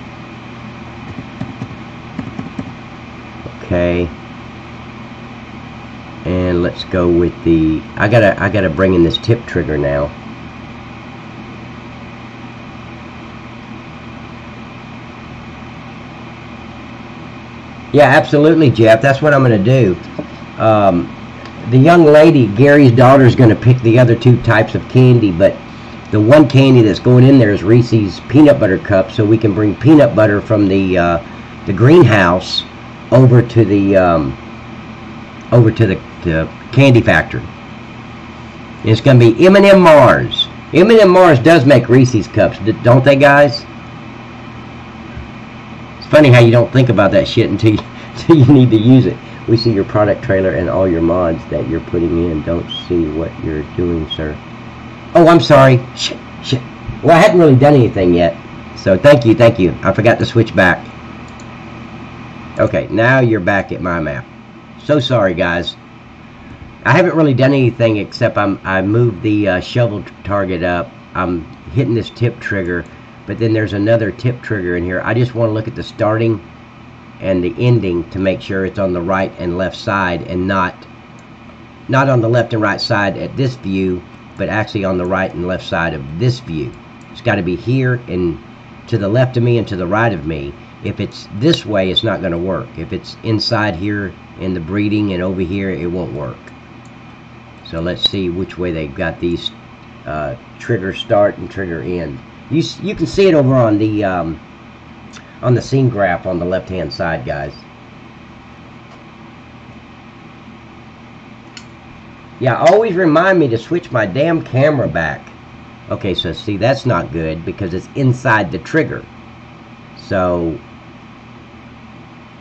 Okay. And let's go with the. I gotta bring in this tip trigger now. Yeah, absolutely, Jeff. That's what I'm going to do. The young lady, Gary's daughter, is going to pick the other 2 types of candy, but the one candy that's going in there is Reese's peanut butter cup, so we can bring peanut butter from the greenhouse over to the candy factory. It's going to be M&M Mars. M&M Mars does make Reese's cups, don't they, guys? Funny how you don't think about that shit until you need to use it. We see your product trailer and all your mods that you're putting in. Don't see what you're doing, sir. Oh, I'm sorry. Shit. Well, I hadn't really done anything yet. So thank you. I forgot to switch back. Okay, now you're back at my map. So sorry, guys. I haven't really done anything except I moved the shovel target up. I'm hitting this tip trigger. But then there's another tip trigger in here. I just want to look at the starting and the ending to make sure it's on the right and left side, and not on the left and right side at this view, but actually on the right and left side of this view. It's got to be here and to the left of me and to the right of me. If it's this way, it's not going to work. If it's inside here in the breeding and over here, it won't work. So let's see which way they've got these trigger start and trigger end. You can see it over on the scene graph on the left hand side, guys. Yeah, always remind me to switch my damn camera back. Okay, so see, that's not good because it's inside the trigger. So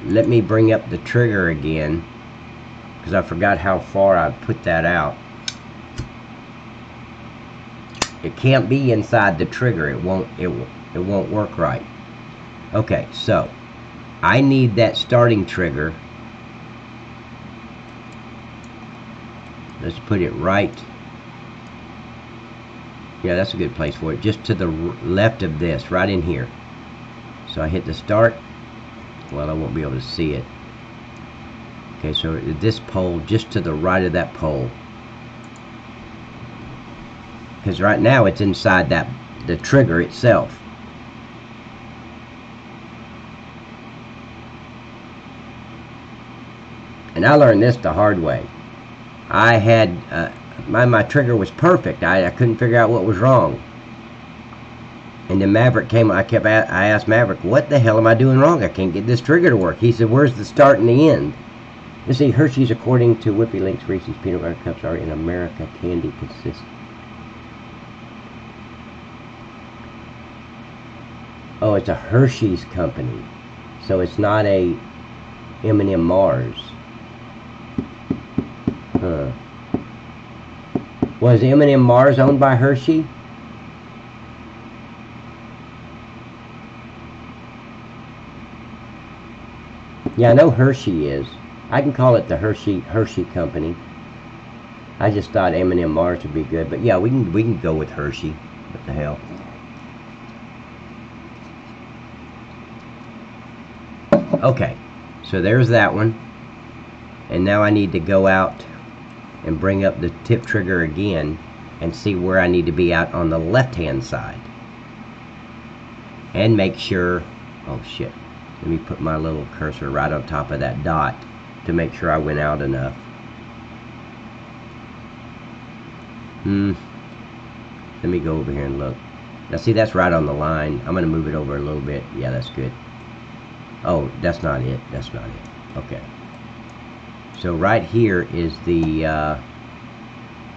let me bring up the trigger again, because I forgot how far I put that out. It can't be inside the trigger. It won't. it won't work right. Okay, so I need that starting trigger. Let's put it right. Yeah, that's a good place for it. Just to the left of this, right in here. So I hit the start. Well, I won't be able to see it. Okay, so this pole, just to the right of that pole. Because right now it's inside the trigger itself. And I learned this the hard way. I had my trigger was perfect. I couldn't figure out what was wrong. And then Maverick came. I asked Maverick, "What the hell am I doing wrong? I can't get this trigger to work." He said, "Where's the start and the end?" You see, Hershey's, according to Whippy Links, Reese's peanut butter cups are in America candy consistent. Oh, it's a Hershey's company, so it's not a M&M Mars. Huh. Was M&M Mars owned by Hershey? Yeah, I know Hershey is. I can call it the Hershey Company. I just thought M&M Mars would be good, but yeah, we can go with Hershey. What the hell? Okay, so there's that one. And now I need to go out and bring up the tip trigger again and see where I need to be out on the left-hand side. And make sure, oh shit, let me put my little cursor right on top of that dot to make sure I went out enough. Let me go over here and look. Now see, that's right on the line. I'm going to move it over a little bit. Yeah, that's good. Oh, that's not it. That's not it. Okay. So right here is the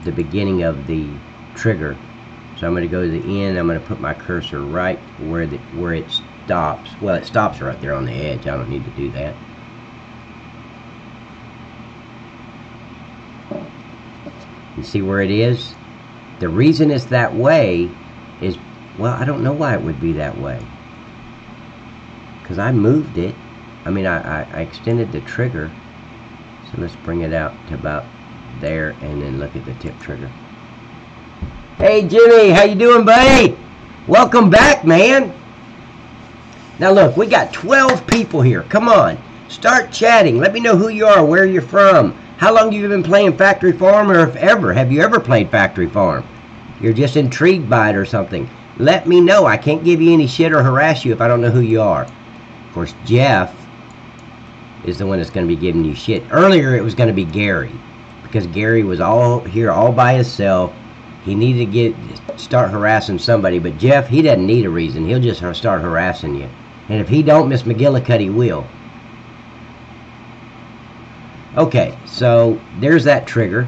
beginning of the trigger. So I'm going to go to the end. I'm going to put my cursor right where it stops. Well, it stops right there on the edge. I don't need to do that. You see where it is? The reason it's that way is, well, I don't know why it would be that way. Because I moved it. I mean, I extended the trigger. So let's bring it out to about there and then look at the tip trigger. Hey Jimmy, how you doing, buddy? Welcome back, man. Now look, we got 12 people here. Come on, start chatting. Let me know who you are, where you're from. How long have you been playing Factory Farm, or if ever, have you ever played Factory Farm? You're just intrigued by it or something. Let me know. I can't give you any shit or harass you if I don't know who you are. Of course, Jeff is the one that's going to be giving you shit. Earlier, it was going to be Gary, because Gary was all here all by himself. He needed to start harassing somebody, but Jeff, he doesn't need a reason. He'll just start harassing you. And if he don't, Miss McGillicuddy will. Okay, so there's that trigger.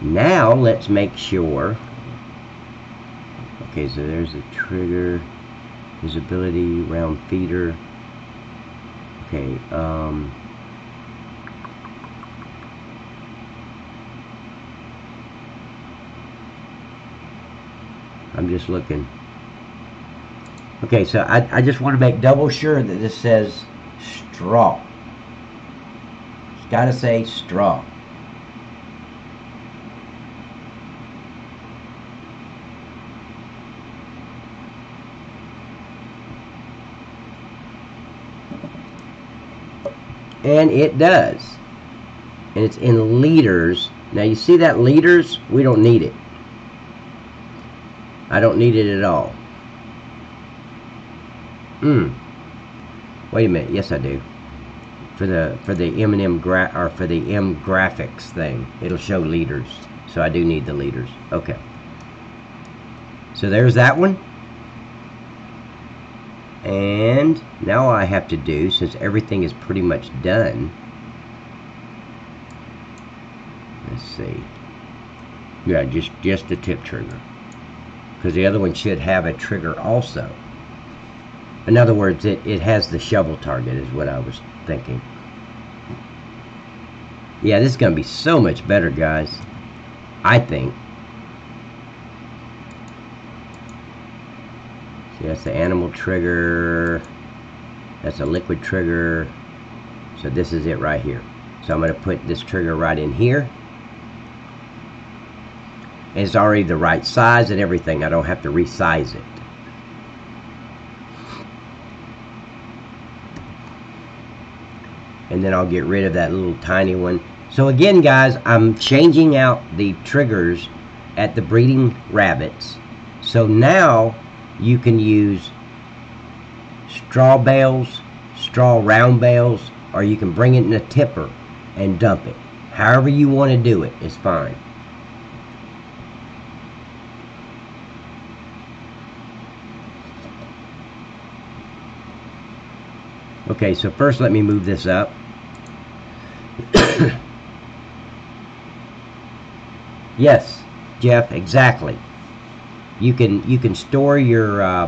Now let's make sure. Okay, so there's the trigger, visibility, round feeder. Okay, I'm just looking. Okay, so I just want to make double sure that this says straw. It's got to say straw. And it does. And it's in liters. Now you see that liters? We don't need it. I don't need it at all. Wait a minute. Yes, I do. For the M&M for the M graphics thing, it'll show liters. So I do need the liters. Okay. So there's that one. And now all I have to do, since everything is pretty much done, let's see. Yeah, just the tip trigger, because the other one should have a trigger also. In other words, it has the shovel target, is what I was thinking. Yeah, this is going to be so much better, guys, I think. See, that's the animal trigger. That's a liquid trigger. So this is it right here. So I'm going to put this trigger right in here. And it's already the right size and everything. I don't have to resize it. And then I'll get rid of that little tiny one. So again, guys, I'm changing out the triggers at the breeding rabbits. So now you can use straw bales, straw round bales, or you can bring it in a tipper and dump it. However you want to do it is fine. Okay, so first let me move this up. Yes, Jeff, exactly. You can store your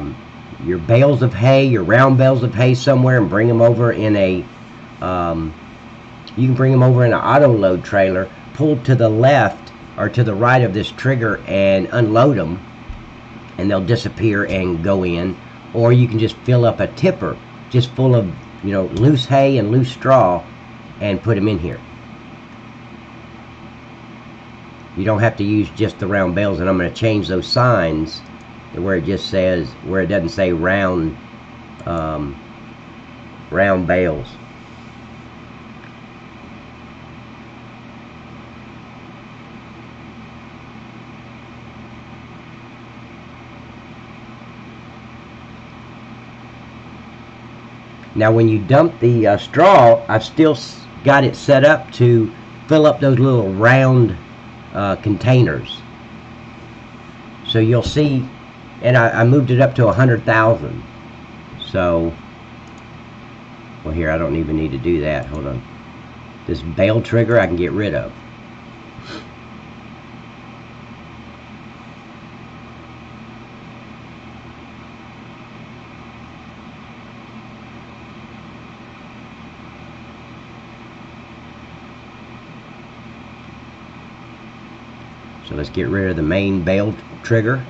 bales of hay, your round bales of hay somewhere, and bring them over in a you can bring them over in an auto load trailer, pull to the left or to the right of this trigger and unload them, and they'll disappear and go in. Or you can just fill up a tipper just full of, you know, loose hay and loose straw and put them in here. You don't have to use just the round bales, and I'm going to change those signs where it just says, where it doesn't say round bales. Now when you dump the straw, I've still got it set up to fill up those little round containers. So you'll see, and I moved it up to 100,000. So, well, here, I don't even need to do that. Hold on. This bale trigger I can get rid of. So let's get rid of the main bale trigger.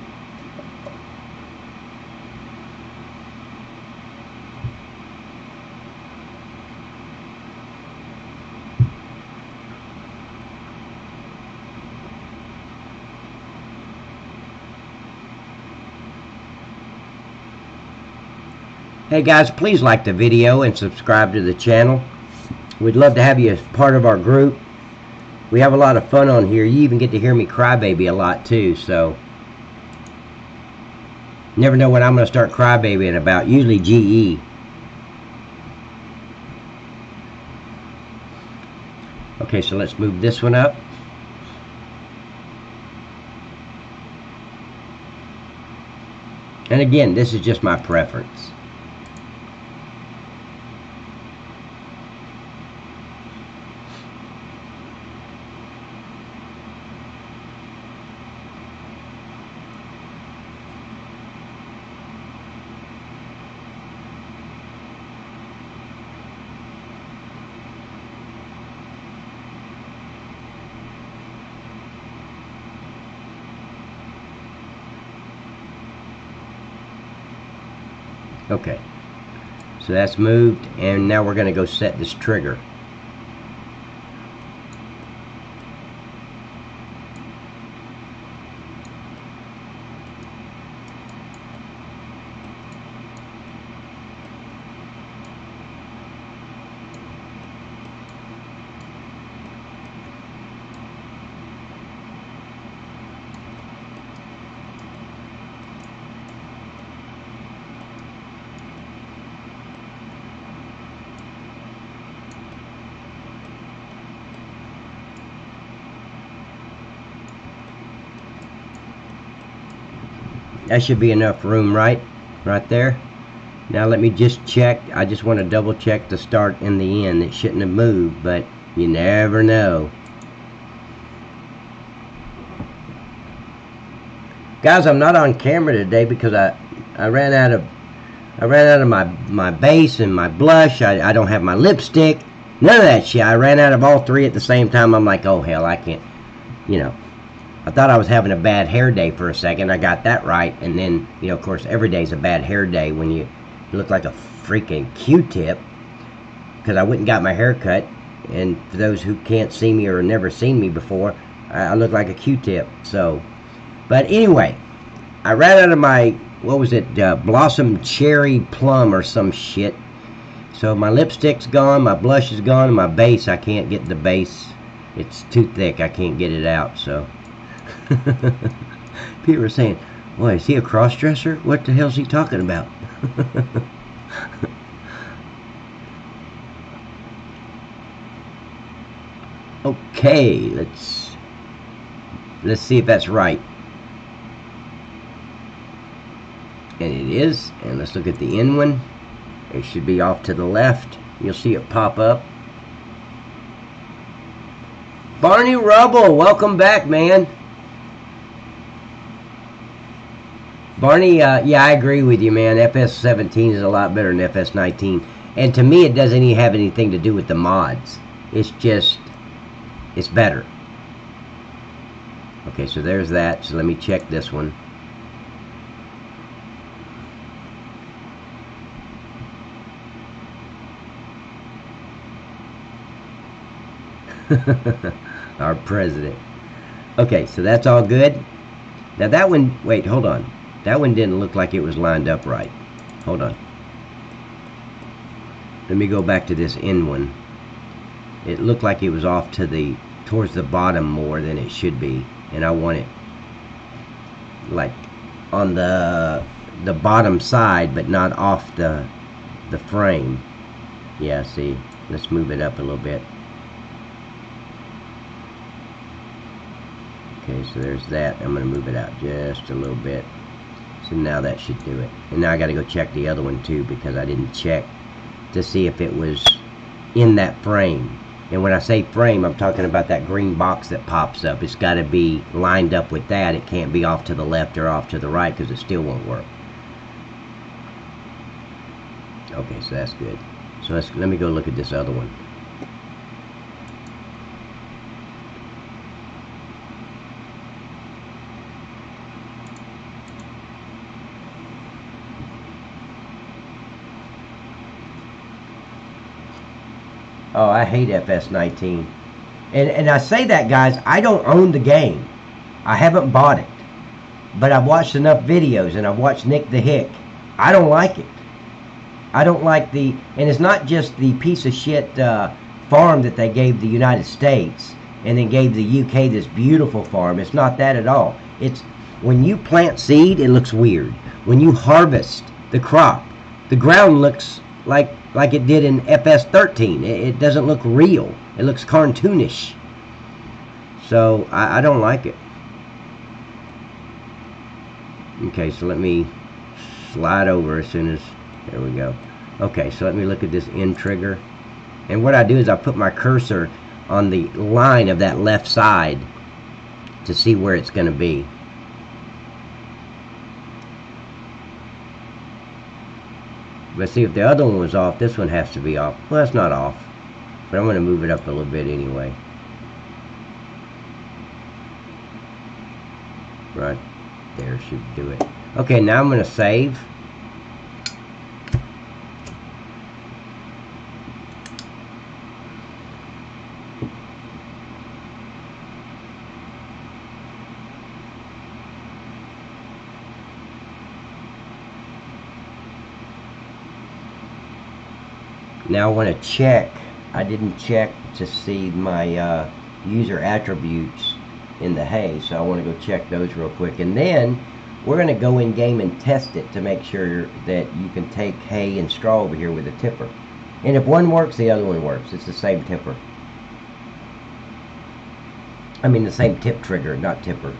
Hey guys, please like the video and subscribe to the channel. We'd love to have you as part of our group. We have a lot of fun on here. You even get to hear me crybaby a lot too, so never know what I'm going to start crybabying about. Usually GE. Okay, so let's move this one up. And again, this is just my preference. Okay, so that's moved, and now we're going to go set this trigger. That should be enough room, right there. Now let me just check. I just want to double check the start and the end. It shouldn't have moved, but you never know. Guys, I'm not on camera today because I ran out of my base and my blush. I don't have my lipstick. None of that shit. I ran out of all three at the same time. I'm like, oh hell, I can't, you know. I thought I was having a bad hair day for a second. I got that right, and then, you know, of course, every day's a bad hair day when you look like a freaking Q-tip, because I went and got my hair cut, and for those who can't see me or never seen me before, I look like a Q-tip. So, but anyway, I ran out of my, what was it, Blossom Cherry Plum or some shit. So my lipstick's gone, my blush is gone, and my base, I can't get the base. It's too thick, I can't get it out, so. People were saying, boy, is he a cross-dresser? What the hell's he talking about? Okay, let's see if that's right. And it is. And let's look at the end one. It should be off to the left. You'll see it pop up. Barney Rubble, welcome back, man. Barney, yeah, I agree with you, man. FS17 is a lot better than FS19. And to me, it doesn't even have anything to do with the mods. It's just, it's better. Okay, so there's that. So let me check this one. Our president. Okay, so that's all good. Now that one, wait, hold on. That one didn't look like it was lined up right. Hold on. Let me go back to this end one. It looked like it was off to the, towards the bottom more than it should be. And I want it like on the bottom side, but not off the frame. Yeah, see, let's move it up a little bit. Okay, so there's that. I'm going to move it out just a little bit. So now that should do it. And now I got to go check the other one too, because I didn't check to see if it was in that frame. And when I say frame, I'm talking about that green box that pops up. It's got to be lined up with that. It can't be off to the left or off to the right, because it still won't work. Okay, so that's good. So let me go look at this other one. Oh, I hate FS19. And I say that, guys, I don't own the game. I haven't bought it. But I've watched enough videos, and I've watched Nick the Hick. I don't like it. I don't like the, and it's not just the piece of shit farm that they gave the United States and then gave the UK this beautiful farm. It's not that at all. It's when you plant seed, it looks weird. When you harvest the crop, the ground looks like it did in FS13. It doesn't look real. It looks cartoonish. So I don't like it. Okay, so let me slide over as soon as, there we go. Okay, so let me look at this end trigger. And what I do is I put my cursor on the line of that left side to see where it's going to be. But see, if the other one was off, this one has to be off. Well, it's not off, but I'm going to move it up a little bit anyway. Right there should do it. Okay, now I'm going to save. Now I want to check. I didn't check to see my user attributes in the hay, so I want to go check those real quick. And then we're going to go in game and test it to make sure that you can take hay and straw over here with a tipper. And if one works, the other one works. It's the same tipper. I mean the same tip trigger, not tipper.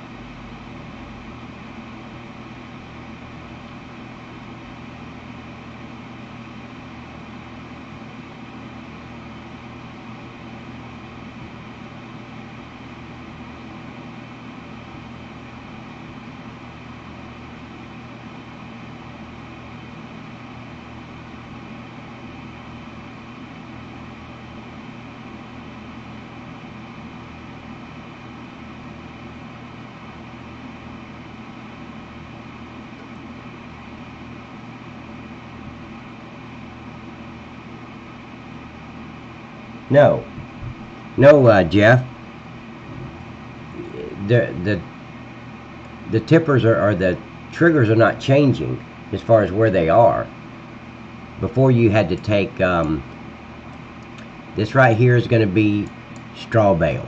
No, Jeff. The tippers or the triggers are not changing as far as where they are. Before you had to take this right here is going to be straw bale,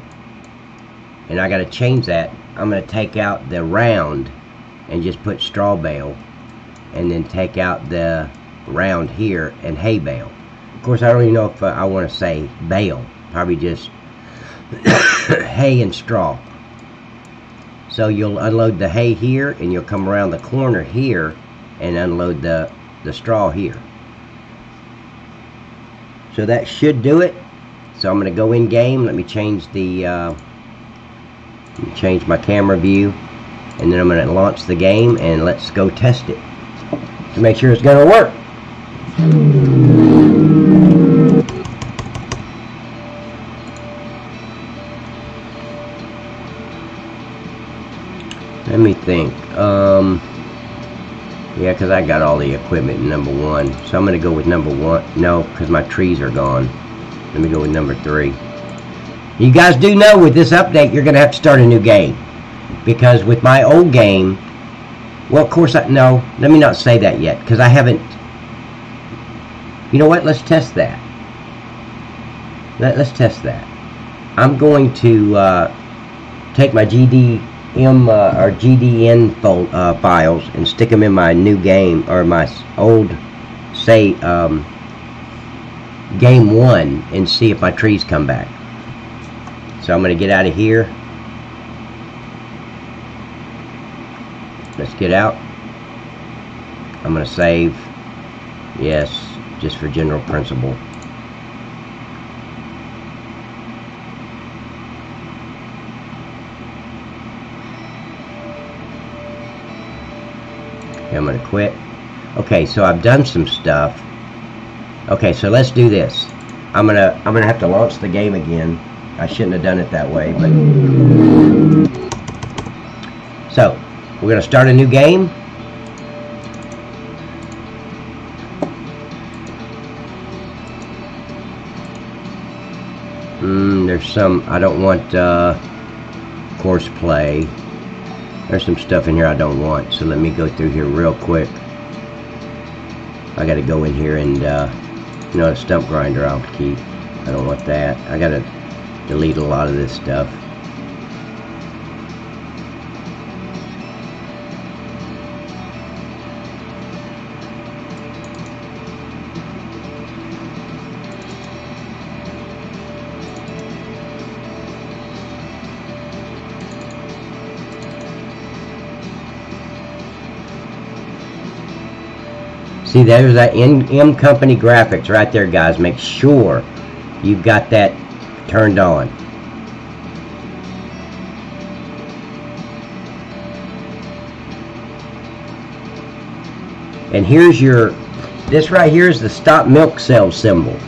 and I got to change that. I'm going to take out the round and just put straw bale, and then take out the round here and hay bale. Of course, I don't even know if I want to say bale. Probably just hay and straw. So you'll unload the hay here, and you'll come around the corner here and unload the straw here. So that should do it. So I'm going to go in game. Let me change the change my camera view, and then I'm going to launch the game, and let's go test it to make sure it's going to work. Let me think. Yeah, because I got all the equipment in number 1. So I'm going to go with number 1. No, because my trees are gone. Let me go with number 3. You guys do know with this update you're going to have to start a new game. Because with my old game, well, of course, no, let me not say that yet, because I haven't. You know what? Let's test that. Let's test that. I'm going to take my GDM or GDN files and stick them in my new game, or my old, say, game 1, and see if my trees come back. So I'm going to get out of here. Let's get out. I'm going to save. Yes, just for general principle. Okay, I'm going to quit. Okay, so I've done some stuff. Okay, so let's do this. I'm gonna have to launch the game again. I shouldn't have done it that way, but so we're gonna start a new game. There's some I don't want course play. There's some stuff in here I don't want, so let me go through here real quick. I gotta go in here and you know, a stump grinder I'll keep. I don't want that. I gotta delete a lot of this stuff. See, there's that M Company graphics right there, guys. Make sure you've got that turned on. And here's your, this right here is the stop milk cell symbol.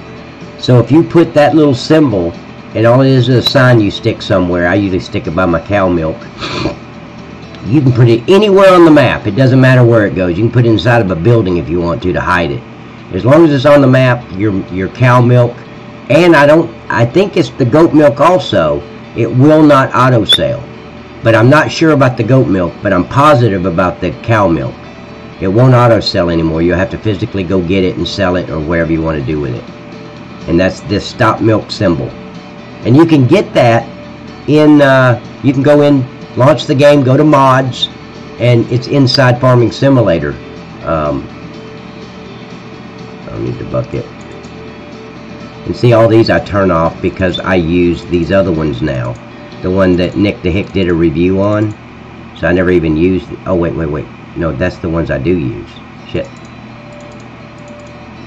So if you put that little symbol, and all it is a sign you stick somewhere, I usually stick it by my cow milk. You can put it anywhere on the map. It doesn't matter where it goes. You can put it inside of a building if you want to hide it. As long as it's on the map, your cow milk, and I think it's the goat milk also, it will not auto sell. But I'm not sure about the goat milk, but I'm positive about the cow milk. It won't auto sell anymore. You'll have to physically go get it and sell it, or whatever you want to do with it. And that's this stop milk symbol. And you can get that in, you can go in, launch the game, go to mods, and it's inside Farming Simulator. I don't need the bucket. And see, all these I turn off because I use these other ones now. The one that Nick the Hick did a review on. So I never even used, oh wait. No, that's the ones I do use. Shit.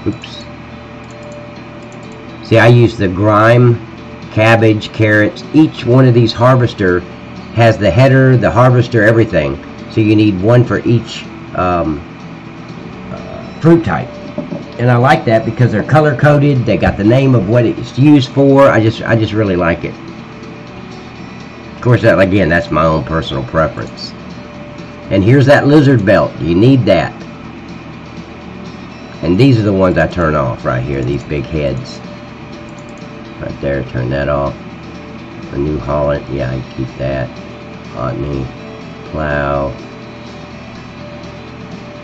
Oops. See, I use the grime, cabbage, carrots. Each one of these harvester has the header, the harvester, everything. So you need one for each fruit type. And I like that because they're color coded. They got the name of what it's used for. I just really like it. Of course, that, again, that's my own personal preference. And here's that lizard belt. You need that. And these are the ones I turn off right here, these big heads. right there. Turn that off. A New Holland, yeah, I keep that. Botany, plow.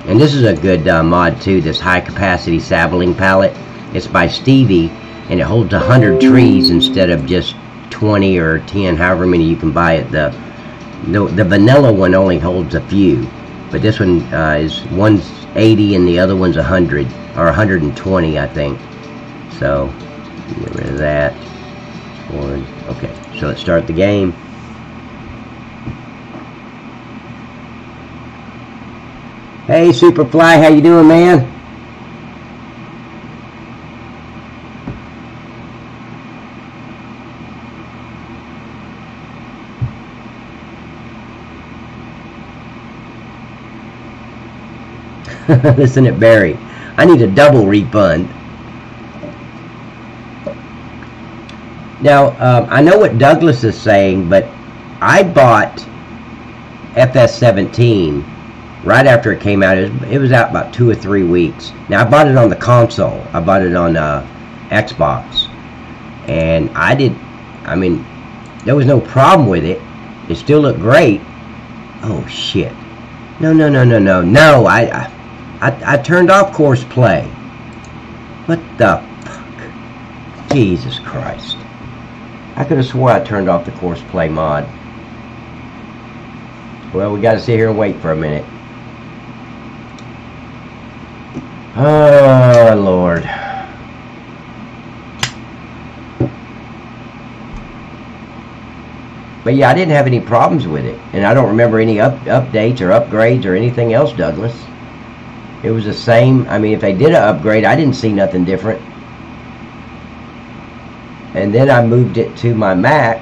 And this is a good mod too, this high capacity Sapling pallet. It's by Stevie, and it holds 100 trees instead of just 20 or 10, however many you can buy it. The vanilla one only holds a few, but this one one's 80 and the other one's 100 or 120, I think. So get rid of that. Okay, so let's start the game. Hey Superfly, how you doing, man? Listen at Barry. I need a double refund. Now, I know what Douglas is saying, but I bought FS17 right after it came out. It was out about 2 or 3 weeks. Now, I bought it on the console. I bought it on Xbox. And I mean, there was no problem with it. It still looked great. Oh, shit. No, I turned off course play. What the fuck? Jesus Christ. I could have swore I turned off the course play mod. Well, we got to sit here and wait for a minute. Oh, Lord. But yeah, I didn't have any problems with it. And I don't remember any updates or upgrades or anything else, Douglas. It was the same. I mean, if they did an upgrade, I didn't see nothing different. And then I moved it to my Mac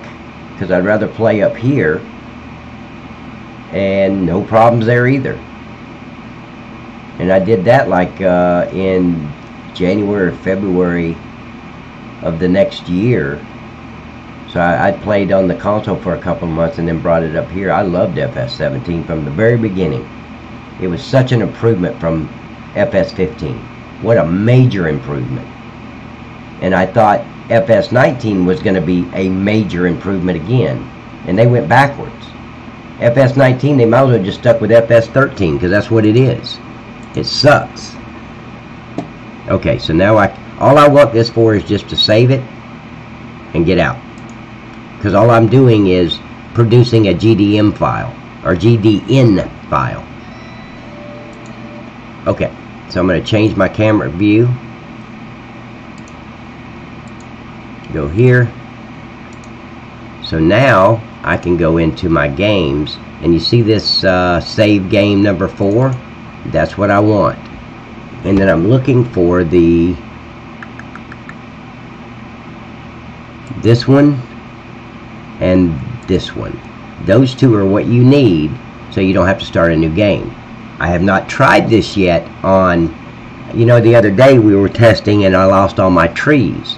because I'd rather play up here. And no problems there either. And I did that like in January or February of the next year. So I played on the console for a couple of months and then brought it up here. I loved FS17 from the very beginning. It was such an improvement from FS15. What a major improvement. And I thought FS19 was going to be a major improvement again. And they went backwards. FS19, they might as well just stuck with FS13 because that's what it is. It sucks. Okay, so now all I want this for is just to save it and get out. Because all I'm doing is producing a GDM file or GDN file. Okay, so I'm going to change my camera view. Go here. So now I can go into my games, and you see this save game number 4? That's what I want. And then I'm looking for this one and this one. Those two are what you need so you don't have to start a new game. I have not tried this yet on, you know, the other day we were testing and I lost all my trees.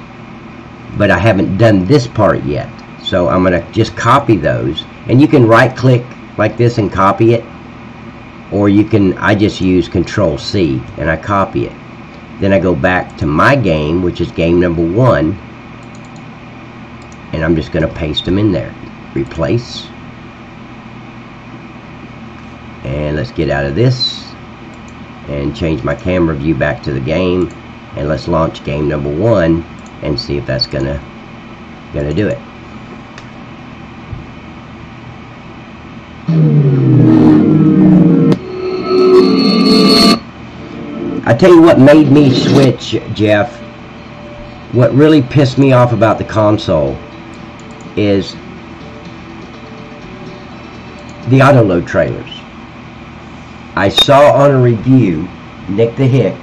But I haven't done this part yet. So I'm going to just copy those. And you can right click like this and copy it. Or you can, I just use Control C and I copy it. Then I go back to my game, which is game number 1. And I'm just going to paste them in there. Replace. And let's get out of this and change my camera view back to the game, and let's launch game number 1 and see if that's gonna do it. I tell you what made me switch, Jeff, what really pissed me off about the console is the auto-load trailers. I saw on a review, Nick the Hick,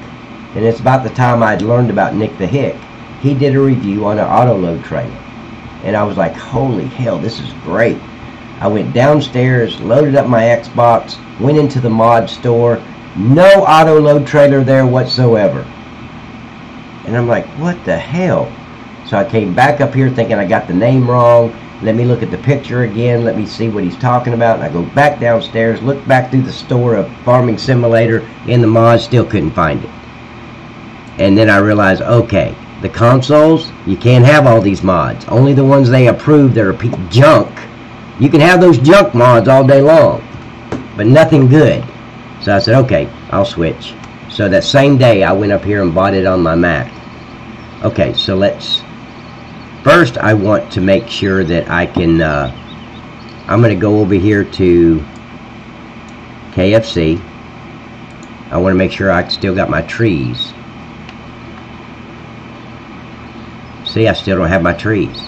and it's about the time I'd learned about Nick the Hick. He did a review on an auto-load trailer. And I was like, holy hell, this is great. I went downstairs, loaded up my Xbox, went into the mod store. No auto-load trailer there whatsoever. And I'm like, what the hell? So I came back up here thinking I got the name wrong. Let me look at the picture again. Let me see what he's talking about. And I go back downstairs, look back through the store of Farming Simulator in the mod, still couldn't find it. And then I realized, okay, the consoles, you can't have all these mods. Only the ones they approve that are junk. You can have those junk mods all day long, but nothing good. So I said, okay, I'll switch. So that same day, I went up here and bought it on my Mac. Okay, so first I want to make sure that I can, I'm going to go over here to KFC. I want to make sure I still got my trees. See, I still don't have my trees.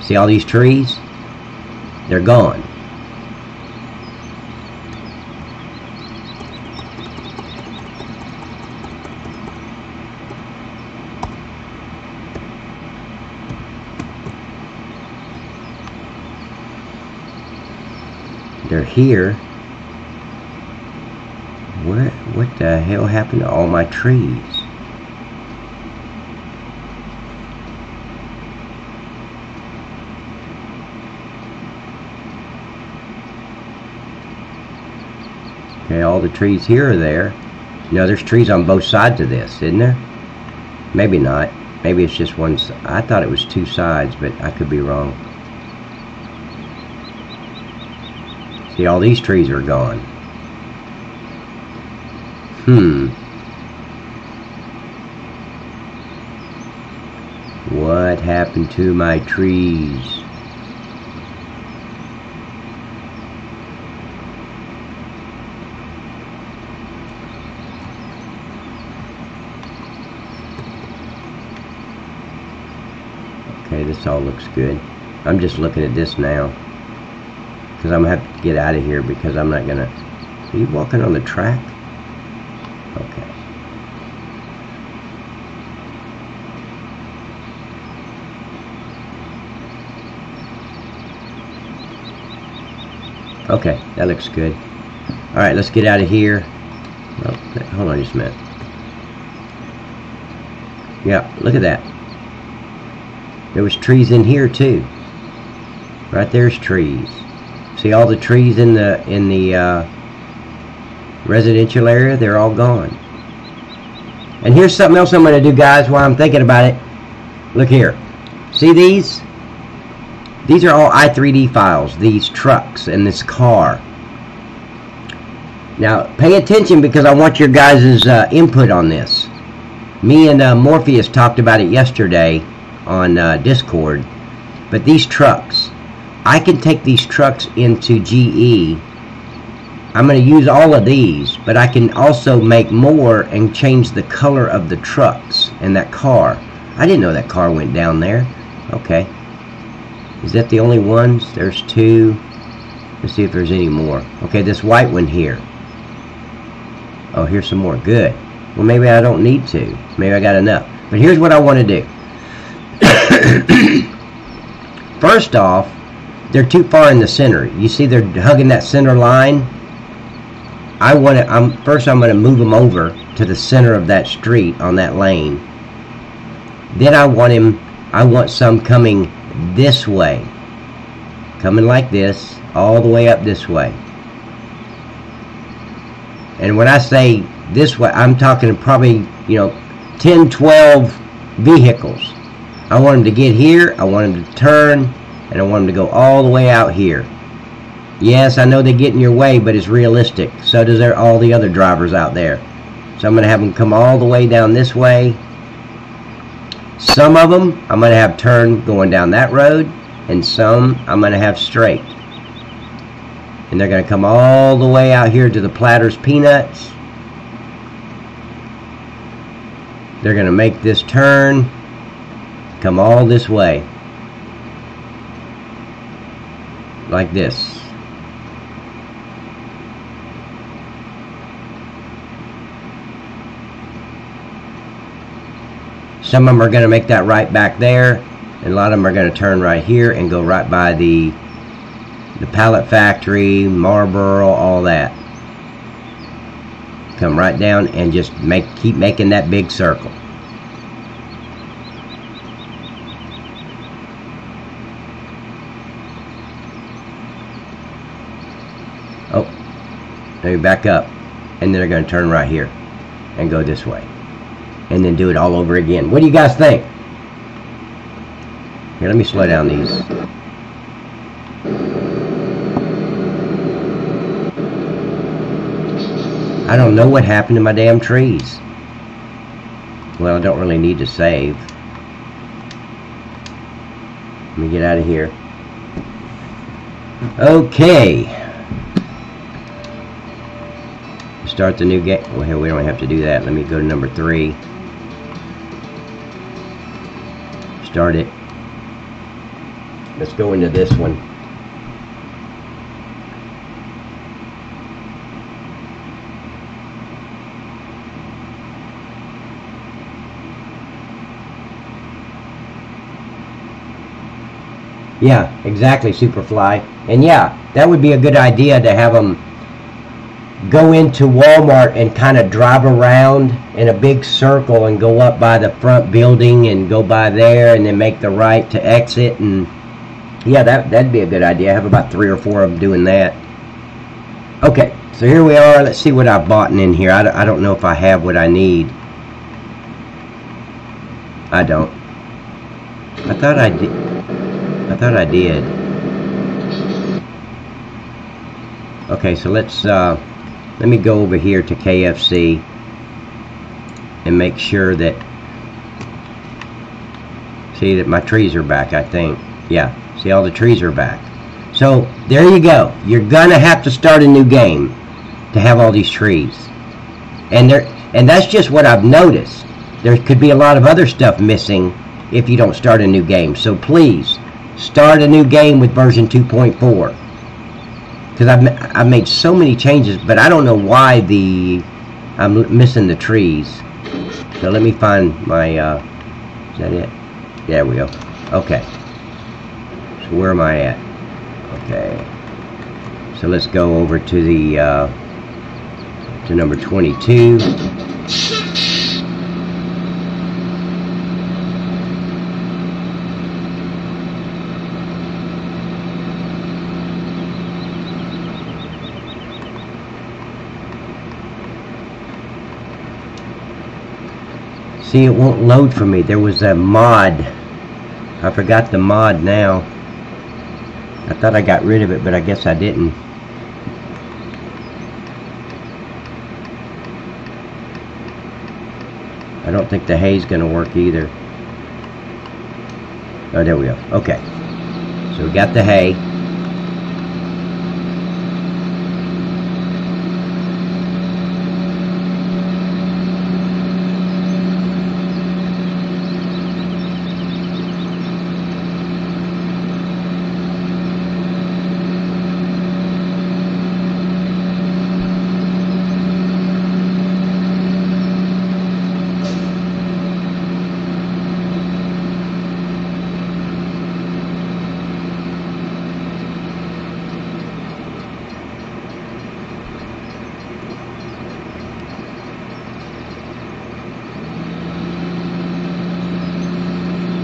See all these trees? They're gone. They're here. What the hell happened to all my trees? Okay, all the trees here are there. No, there's trees on both sides of this, isn't there? Maybe not. Maybe it's just one side. I thought it was two sides, but I could be wrong. See, all these trees are gone. What happened to my trees? Okay, this all looks good. I'm just looking at this now, because I'm going to have to get out of here, because I'm not going to... Are you walking on the track? Okay. Okay, that looks good. Alright, let's get out of here. Oh, hold on just a minute. Yeah, look at that. There was trees in here too. Right there's trees. See all the trees in the residential area? They're all gone. And here's something else I'm going to do, guys, while I'm thinking about it. Look here. See these? These are all i3D files. These trucks and this car. Now, pay attention, because I want your guys' input on this. Me and Morpheus talked about it yesterday on Discord. But these trucks, I can take these trucks into GE. I'm going to use all of these, but I can also make more and change the color of the trucks and that car. I didn't know that car went down there. Okay. Is that the only ones? There's two. Let's see if there's any more. Okay, this white one here. Oh, here's some more. Good. Well, maybe I don't need to. Maybe I got enough. But here's what I want to do. First off, they're too far in the center. You see they're hugging that center line? First I'm going to move them over to the center of that street on that lane. Then I want some coming this way. Coming like this, all the way up this way. And when I say this way, I'm talking probably, 10, 12 vehicles. I want them to get here, I want them to turn, and I want them to go all the way out here. Yes, I know they get in your way, but it's realistic. So does all the other drivers out there. So I'm going to have them come all the way down this way. Some of them I'm going to have turn going down that road, and some I'm going to have straight. And they're going to come all the way out here to the Platter's Peanuts. They're going to make this turn, come all this way. Like this. Some of them are going to make that right back there, and a lot of them are going to turn right here and go right by the pallet factory, Marlboro, all that. Come right down and just keep making that big circle. Oh, maybe back up, and then they're going to turn right here and go this way. And then do it all over again. What do you guys think? Here, let me slow down these. I don't know what happened to my damn trees. Well, I don't really need to save. Let me get out of here. Okay. Start the new game. Well, here, we don't have to do that. Let me go to number 3. Start it. Let's go into this one. Yeah, exactly, Superfly. And yeah, that would be a good idea to have them go into Walmart and kind of drive around in a big circle and go up by the front building and go by there and then make the right to exit. And yeah, that'd be a good idea. I have about 3 or 4 of them doing that. Okay, so here we are. Let's see what I've bought in here. I don't know if I have what I need. I don't. I thought I did. Okay, so let me go over here to KFC and make sure that, see that my trees are back, I think. Yeah, see, all the trees are back. So there you go. You're gonna have to start a new game to have all these trees. And that's just what I've noticed. There could be a lot of other stuff missing if you don't start a new game. So please start a new game with version 2.4. Because I've made so many changes, but I don't know why I'm missing the trees. So let me find my, is that it? There we go. Okay. So where am I at? Okay. So let's go over to the, to number 22. See, it won't load for me. There was a mod. I forgot the mod now. I thought I got rid of it, but I guess I didn't. I don't think the hay's going to work either. Oh, there we go. Okay. So we got the hay.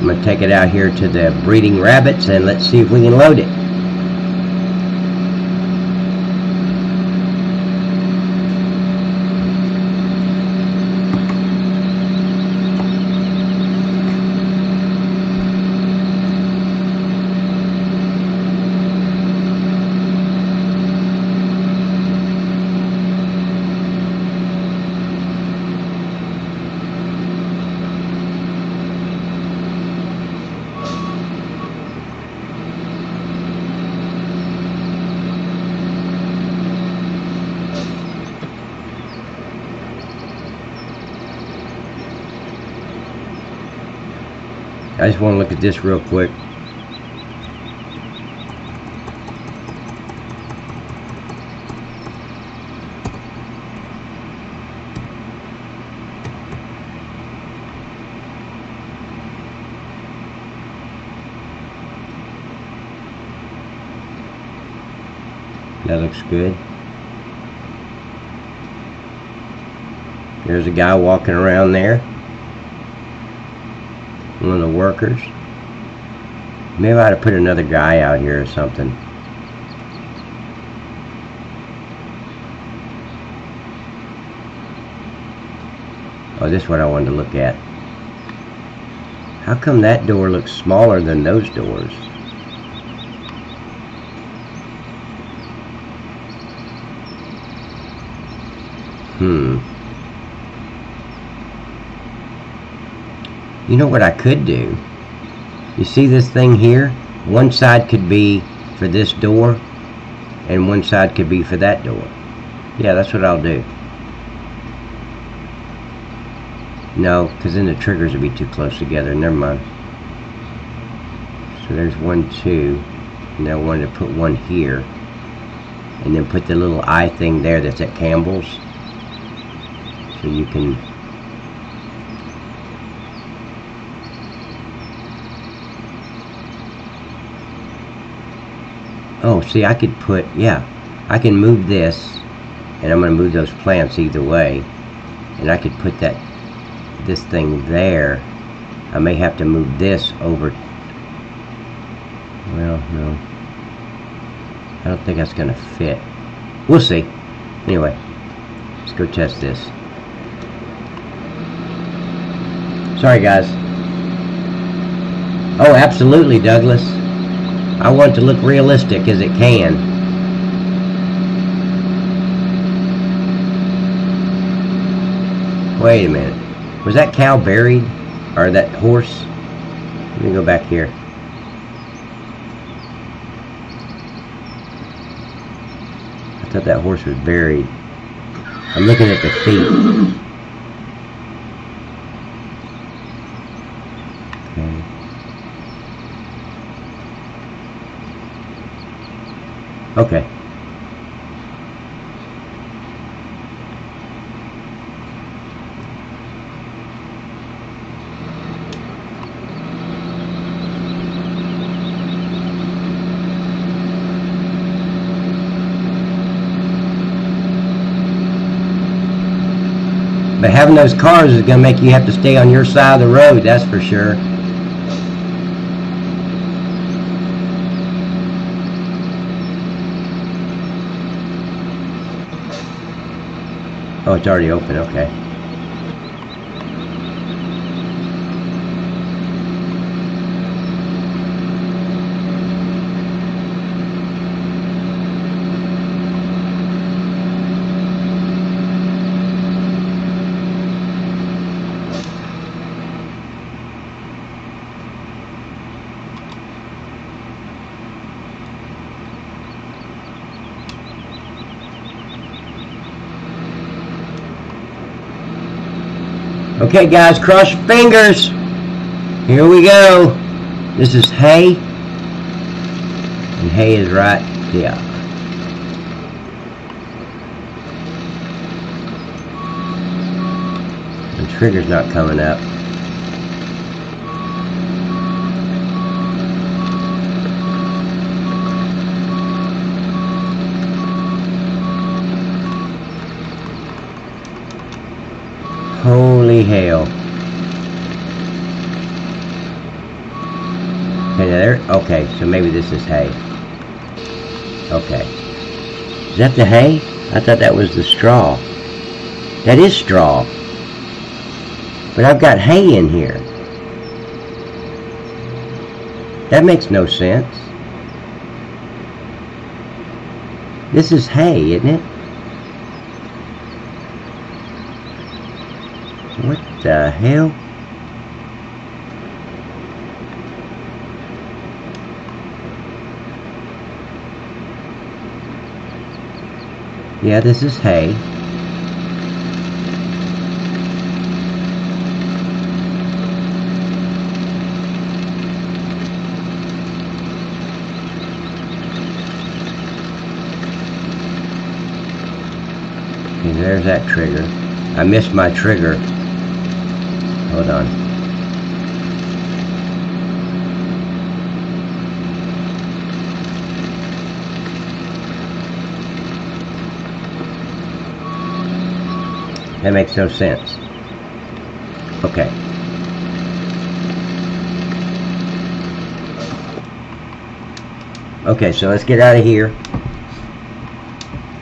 I'm going to take it out here to the breeding rabbits and let's see if we can load it. I just want to look at this real quick. That looks good. There's a guy walking around there. One of the workers. Maybe I ought to put another guy out here or something. Oh, this is what I wanted to look at. How come that door looks smaller than those doors? You know what I could do? You see this thing here? One side could be for this door, and one side could be for that door. Yeah, that's what I'll do. No, because then the triggers would be too close together. Never mind. So there's 1, 2. And I wanted to put one here. And then put the little eye thing there that's at Campbell's. So you can... Oh, see, I could put... Yeah, I can move this. And I'm going to move those plants either way. And I could put this thing there. I may have to move this over. Well, no. I don't think that's going to fit. We'll see. Anyway, let's go test this. Sorry, guys. Oh, absolutely, Douglas. I want it to look realistic as it can. Wait a minute. Was that cow buried? Or that horse? Let me go back here. I thought that horse was buried. I'm looking at the feet. Okay. But having those cars is going to make you have to stay on your side of the road, that's for sure. Oh, it's already open, okay. Okay, guys, cross your fingers. Here we go. This is hay. And hay is right here. The trigger's not coming up. Holy hell. Okay, there. Okay, so maybe this is hay. Okay. Is that the hay? I thought that was the straw. That is straw. But I've got hay in here. That makes no sense. This is hay, isn't it? What the hell? Yeah, this is hay. Okay, there's that trigger. I missed my trigger. Hold on. That makes no sense. Okay. Okay, so let's get out of here.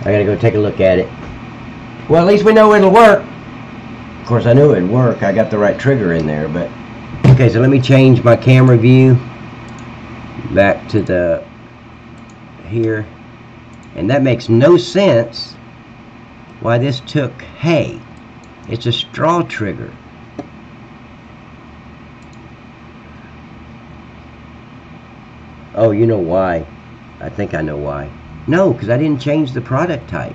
I gotta go take a look at it. Well, at least we know it'll work. Of course, I knew it'd work. I got the right trigger in there, but Okay, so let me change my camera view back to the here, and that makes no sense why this took hay. It's a straw trigger. Oh, you know why? I think I know why. No, because I didn't change the product type.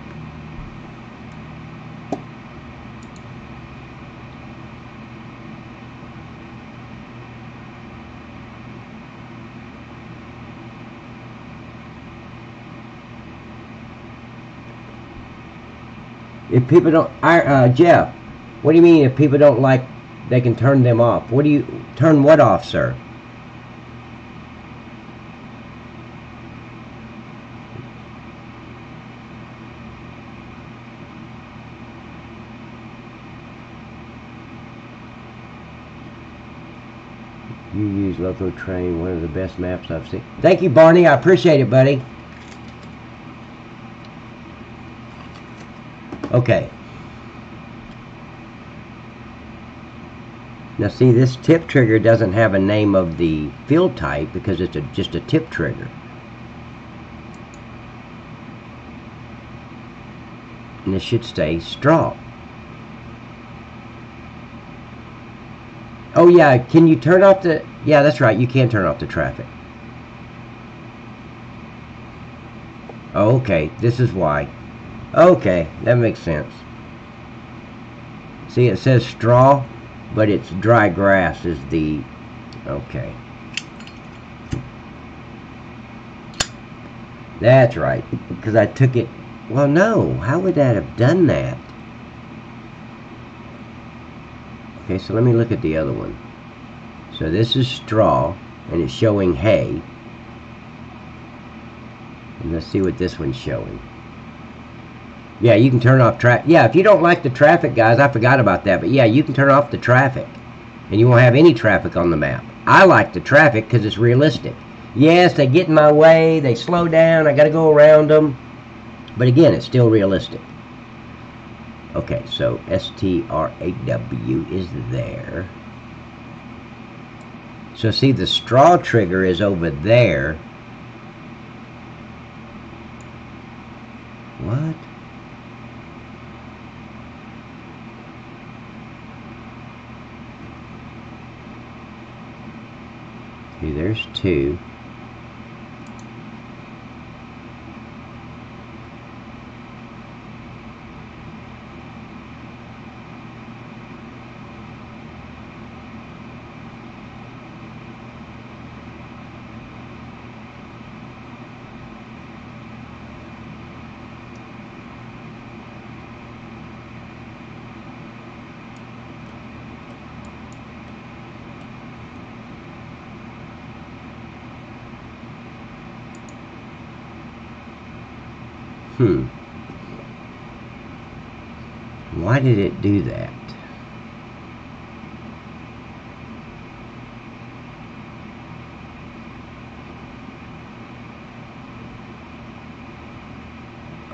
If people don't, Jeff, what do you mean if people don't like, they can turn them off? What do you, turn what off, sir? You use Loco Train, one of the best maps I've seen. Thank you, Barney. I appreciate it, buddy. Okay. Now see, this tip trigger doesn't have a name of the field type because it's just a tip trigger. And this should stay straw. Oh yeah, can you turn off the... Yeah, that's right, you can turn off the traffic. Oh, okay, this is why. Okay, that makes sense. See, it says straw, but it's dry grass is the... Okay. That's right, because I took it... Well, no, how would that have done that? Okay, so let me look at the other one. So this is straw, and it's showing hay. And let's see what this one's showing. Yeah, you can turn off traffic. Yeah, if you don't like the traffic, guys, I forgot about that. But yeah, you can turn off the traffic. And you won't have any traffic on the map. I like the traffic because it's realistic. Yes, they get in my way. They slow down. I got to go around them. But again, it's still realistic. Okay, so STRAW is there. So see, the straw trigger is over there. What? Okay, there's two. Why did it do that?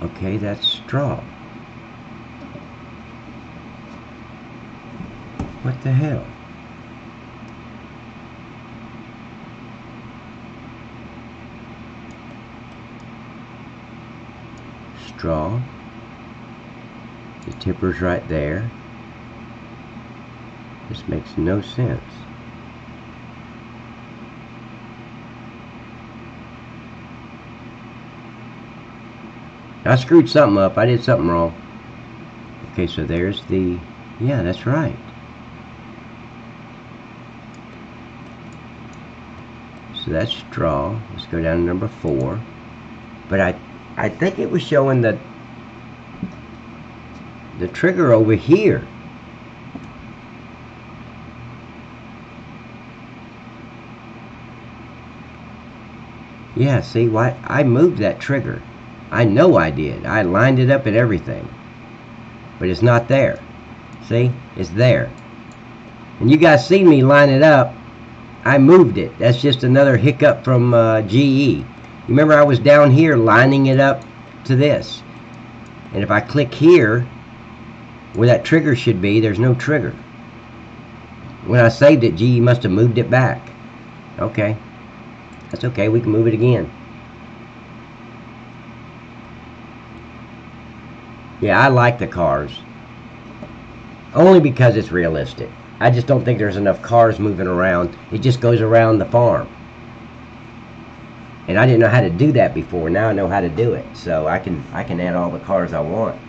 Okay, that's straw. What the hell? Straw. The tipper's right there. This makes no sense. I screwed something up. I did something wrong. Okay, so there's the... Yeah, that's right. So that's straw. Let's go down to number 4. But I think it was showing the trigger over here. Yeah, see, why I moved that trigger. I know I did. I lined it up and everything. But it's not there. See? It's there. And you guys see me line it up. I moved it. That's just another hiccup from GE. Remember, I was down here lining it up to this. And if I click here, where that trigger should be, there's no trigger. When I saved it, GE must have moved it back. Okay. That's okay. We can move it again. Yeah, I like the cars. Only because it's realistic. I just don't think there's enough cars moving around. It just goes around the farm. And I didn't know how to do that before. Now I know how to do it. So I can add all the cars I want.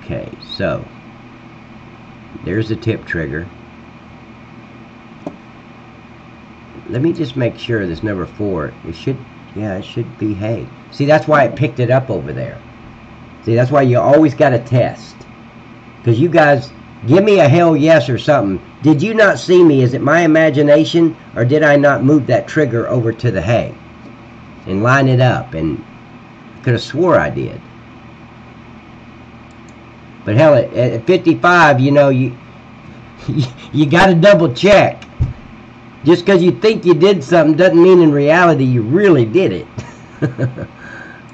Okay, so there's the tip trigger. Let me just make sure this number 4. It should, yeah, it should be hay. See, that's why it picked it up over there. See, that's why you always got to test. Because you guys, give me a hell yes or something. Did you not see me? Is it my imagination? Or did I not move that trigger over to the hay? And line it up? And could have swore I did. But hell, at 55, you know, you got to double check. Just because you think you did something doesn't mean in reality you really did it.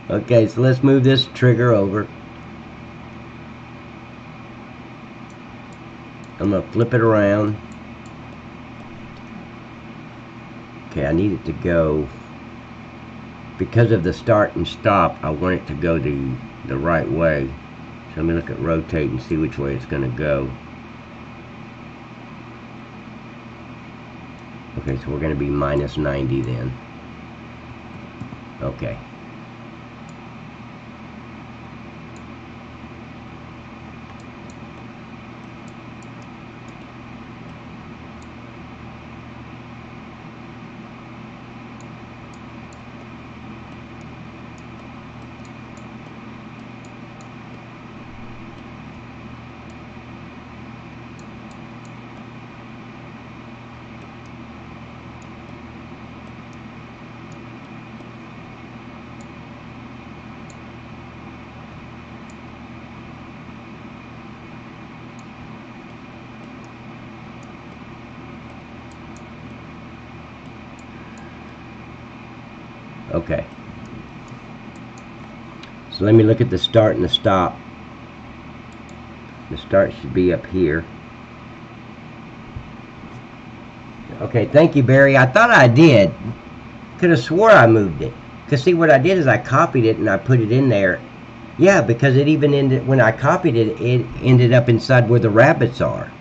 Okay, so let's move this trigger over. I'm going to flip it around. Okay, I need it to go, because of the start and stop, I want it to go the right way. So let me look at rotate and see which way it's going to go. Okay, so we're going to be minus 90 then. Okay. Okay. So let me look at the start and the stop. The start should be up here. Okay, thank you, Barry. I thought I did. Could have swore I moved it. Because see, what I did is I copied it and I put it in there. Yeah, because it even ended, when I copied it, it ended up inside where the rabbits are.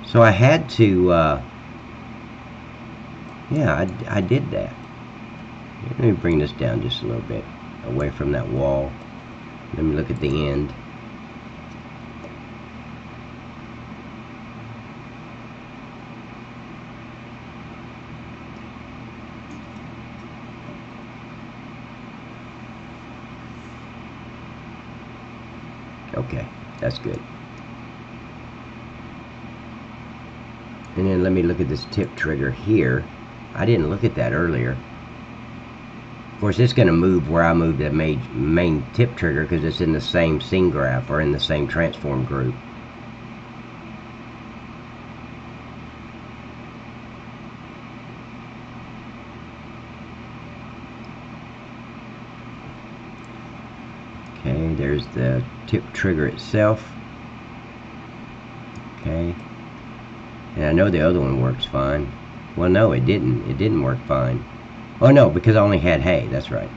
So I had to, yeah, I did that. Let me bring this down just a little bit, away from that wall. Let me look at the end. Okay, that's good. And then let me look at this tip trigger here. I didn't look at that earlier. Of course, it's going to move where I moved the main tip trigger because it's in the same scene graph or in the same transform group. Okay, there's the tip trigger itself. Okay. And I know the other one works fine. Well, no, it didn't. It didn't work fine. Oh, no, because I only had hay. That's right.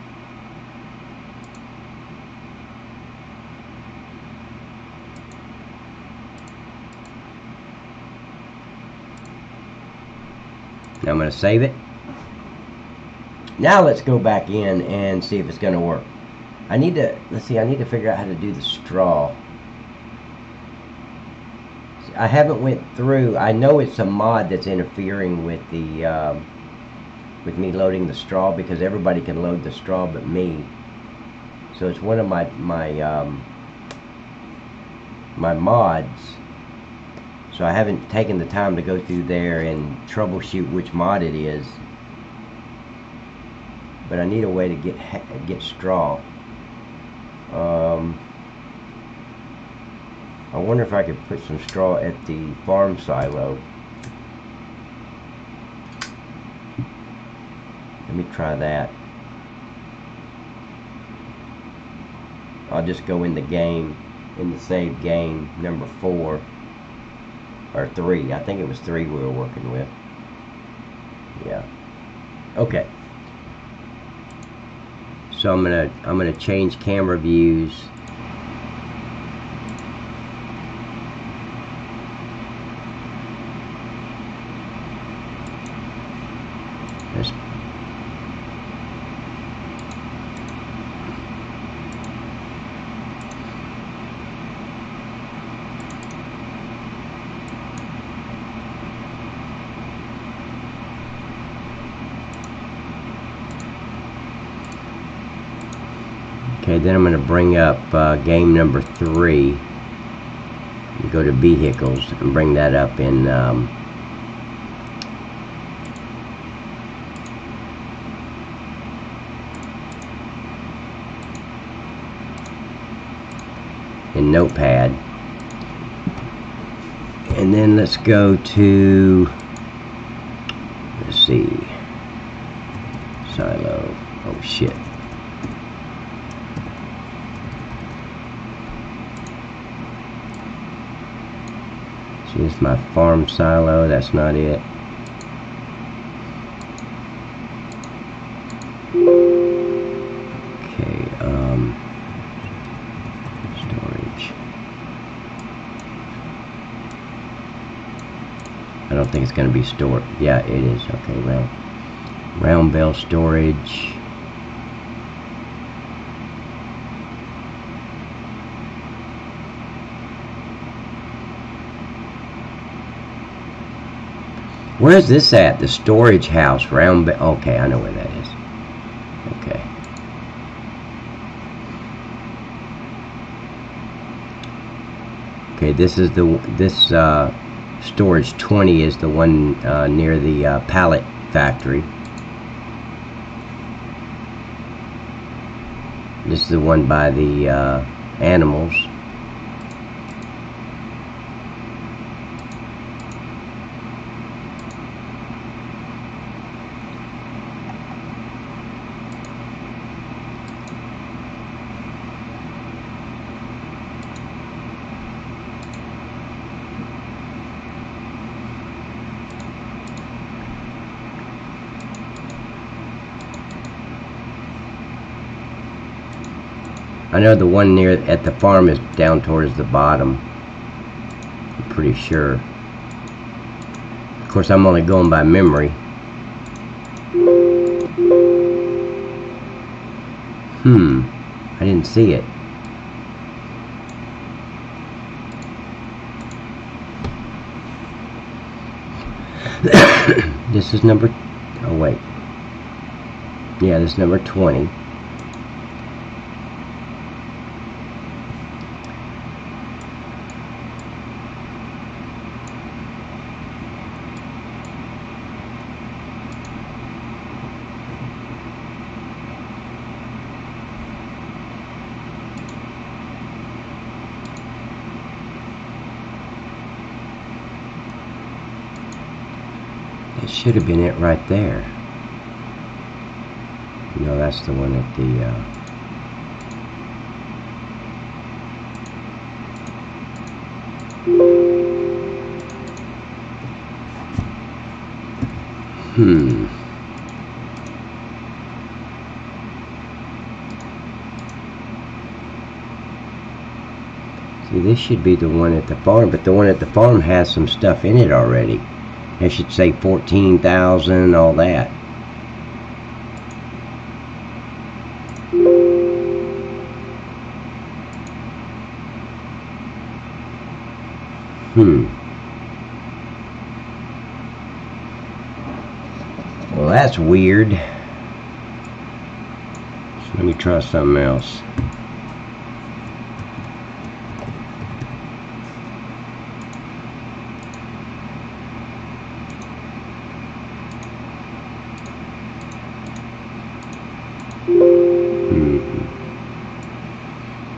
Now I'm going to save it. Now let's go back in and see if it's going to work. I need to, let's see, I need to figure out how to do the straw. I haven't went through. I know it's a mod that's interfering with the with me loading the straw, because everybody can load the straw but me. So it's one of my mods. So I haven't taken the time to go through there and troubleshoot which mod it is. But I need a way to get straw. I wonder if I could put some straw at the farm silo. Let me try that. I'll just go in the game in the save game, number 4 or 3. I think it was 3 we were working with. Yeah. Okay. So I'm gonna change camera views. Okay, then I'm going to bring up game number 3. Go to vehicles and bring that up in Notepad. And then let's go to, let's see, silo. Oh shit. See, this is my farm silo. That's not it. Okay, storage. I don't think it's going to be stored. Yeah, it is. Okay, round bale storage. Where's this at? The storage house, round bale. Okay, I know where that is. Okay. Okay, this is this storage 20 is the one near the pallet factory. This is the one by the animals. I know the one near at the farm is down towards the bottom. I'm pretty sure. Of course, I'm only going by memory. I didn't see it. This is number, oh wait. Yeah, this is number 20. It should have been it right there. No, that's the one at the See, this should be the one at the farm, but the one at the farm has some stuff in it already. It should say 14,000, all that. Well, that's weird. So let me try something else.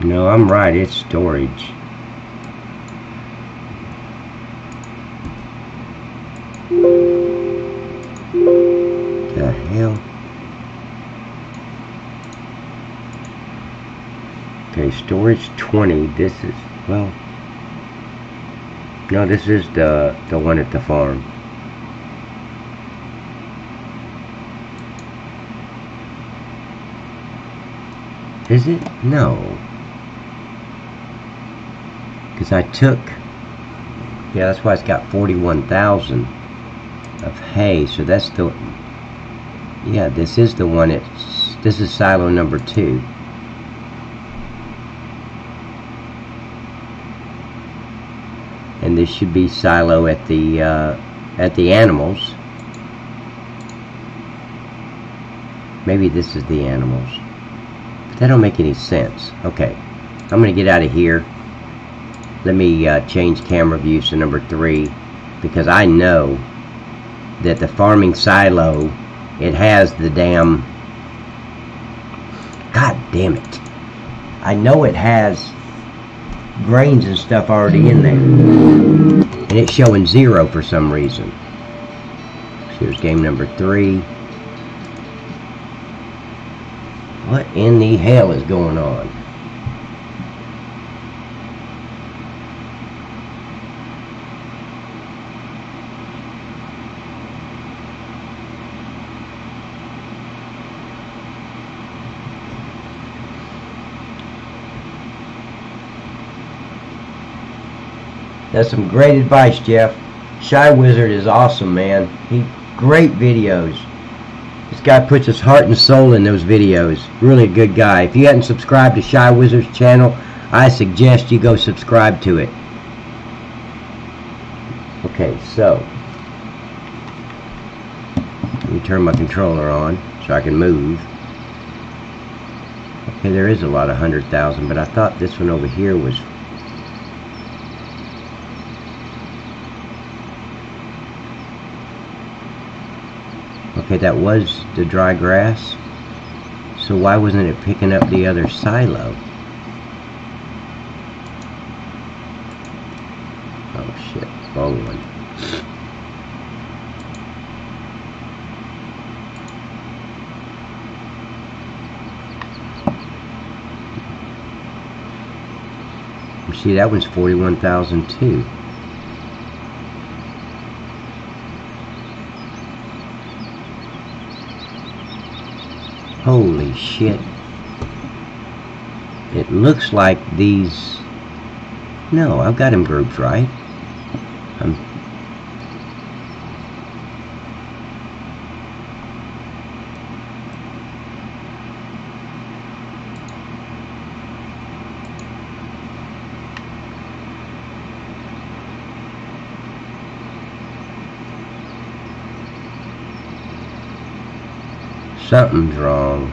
No, I'm right, it's storage. The hell? Okay, storage 20. This is, well, no, this is the one at the farm. Is it? No. Because I took, yeah, that's why it's got 41,000 of hay. So that's the, yeah, this is the one. This is silo number 2. And this should be silo at the animals. Maybe this is the animals. But that don't make any sense. Okay, I'm gonna get out of here. Let me change camera views to number 3, because I know that the farming silo, it has the damn, god damn it, I know it has grains and stuff already in there, and it's showing 0 for some reason. So here's game number 3. What in the hell is going on? That's some great advice, Jeff. Shy Wizard is awesome, man. Great videos. This guy puts his heart and soul in those videos. Really a good guy. If you hadn't subscribed to Shy Wizard's channel, I suggest you go subscribe to it. Okay, so let me turn my controller on so I can move. Okay, there is a lot of 100,000, but I thought this one over here was, okay, that was the dry grass. So why wasn't it picking up the other silo? Oh shit, wrong one. You see, that one's 41,000 too. Holy shit. It looks like these, no, I've got them grouped right. Something's wrong.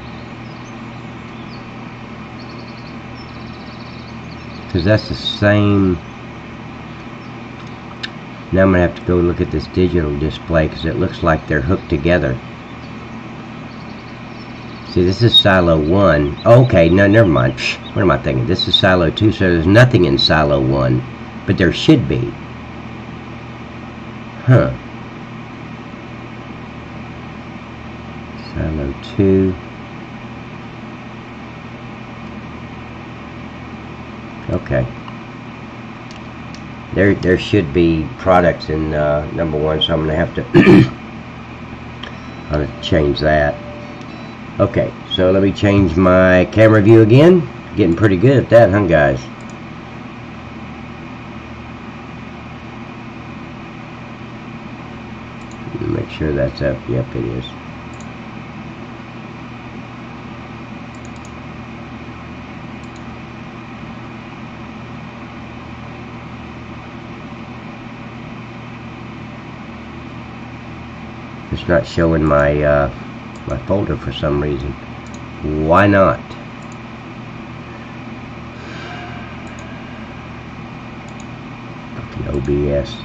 Because that's the same. Now I'm going to have to go look at this digital display because it looks like they're hooked together. See, this is silo 1. Okay, no, never mind. What am I thinking? This is silo 2, so there's nothing in silo 1. But there should be. Huh. Silo 2. Okay. There should be products in number 1, so I'm going to have to I'll have to change that. Okay, so let me change my camera view again. Getting pretty good at that, huh, guys? Make sure that's up. Yep, it is. It's not showing my my folder for some reason. Why not? Fucking OBS.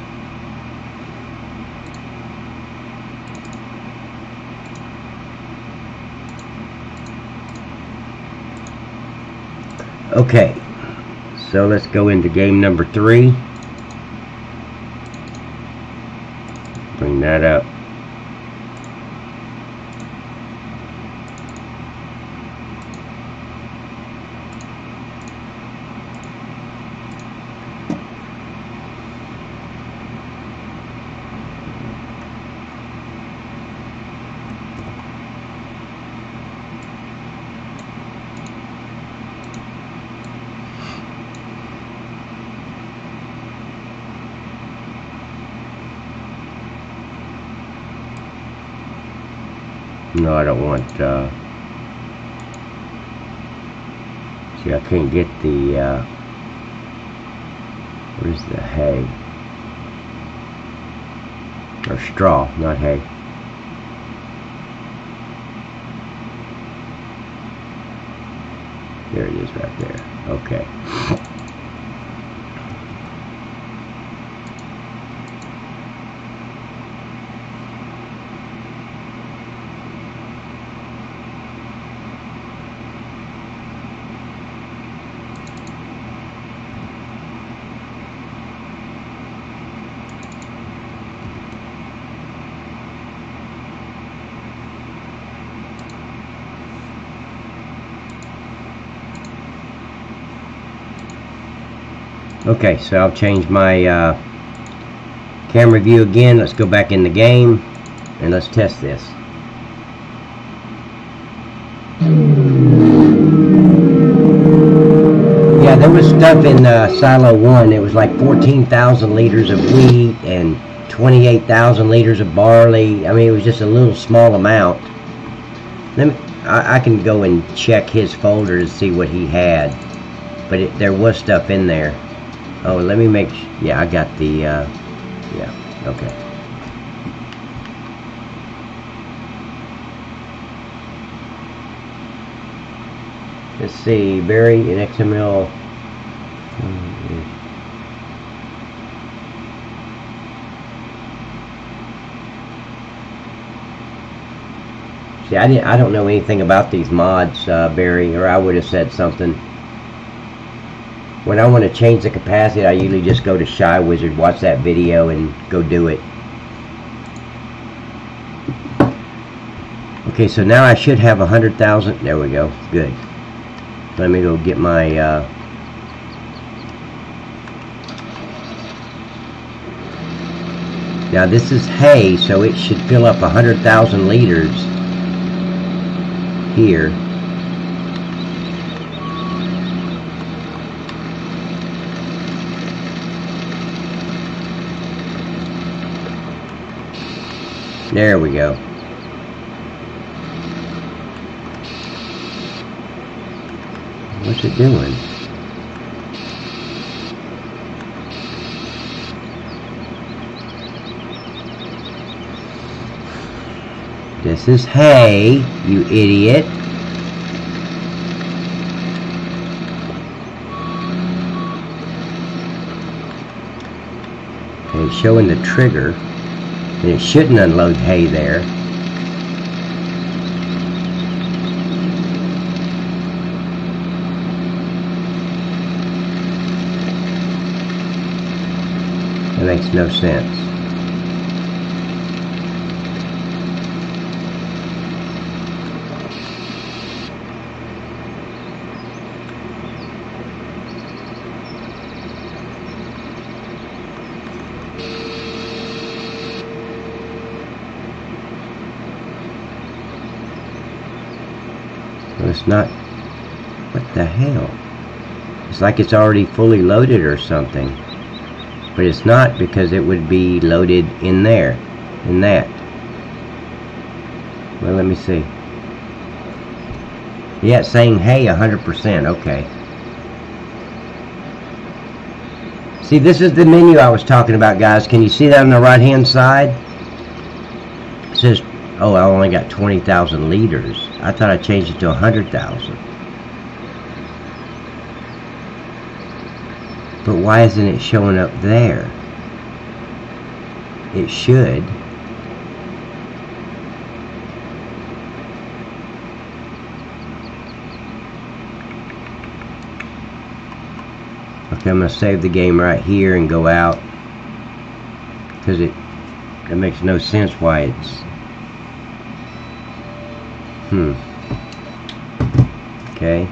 Okay, so let's go into game number 3. Bring that up. No, I don't want, see, I can't get the, where's the hay? Or straw, not hay. There it is right there. Okay. Okay, so I'll change my camera view again. Let's go back in the game and let's test this. Yeah, there was stuff in silo 1. It was like 14,000 liters of wheat and 28,000 liters of barley. I mean, it was just a little small amount. I can go and check his folder to see what he had, but there was stuff in there. Oh, let me make yeah, I got the yeah, okay. Let's see, Barry in XML. See, I don't know anything about these mods, Barry, or I would have said something. When I want to change the capacity, I usually just go to Shy Wizard, watch that video, and go do it. Okay, so now I should have 100,000. There we go. Good. Let me go get my now this is hay, so it should fill up 100,000 liters here. There we go. What's it doing? This is hay, you idiot. Okay, it's showing the trigger. And it shouldn't unload hay there. That makes no sense. It's not. What the hell? It's like it's already fully loaded or something. But it's not, because it would be loaded in there. In that. Well, let me see. Yeah, it's saying hey 100%. Okay. See, this is the menu I was talking about, guys. Can you see that on the right hand side? It says, oh, I only got 20,000 liters. I thought I changed it to 100,000. But why isn't it showing up there? It should. Okay, I'm going to save the game right here and go out. Because it makes no sense why it's... Okay.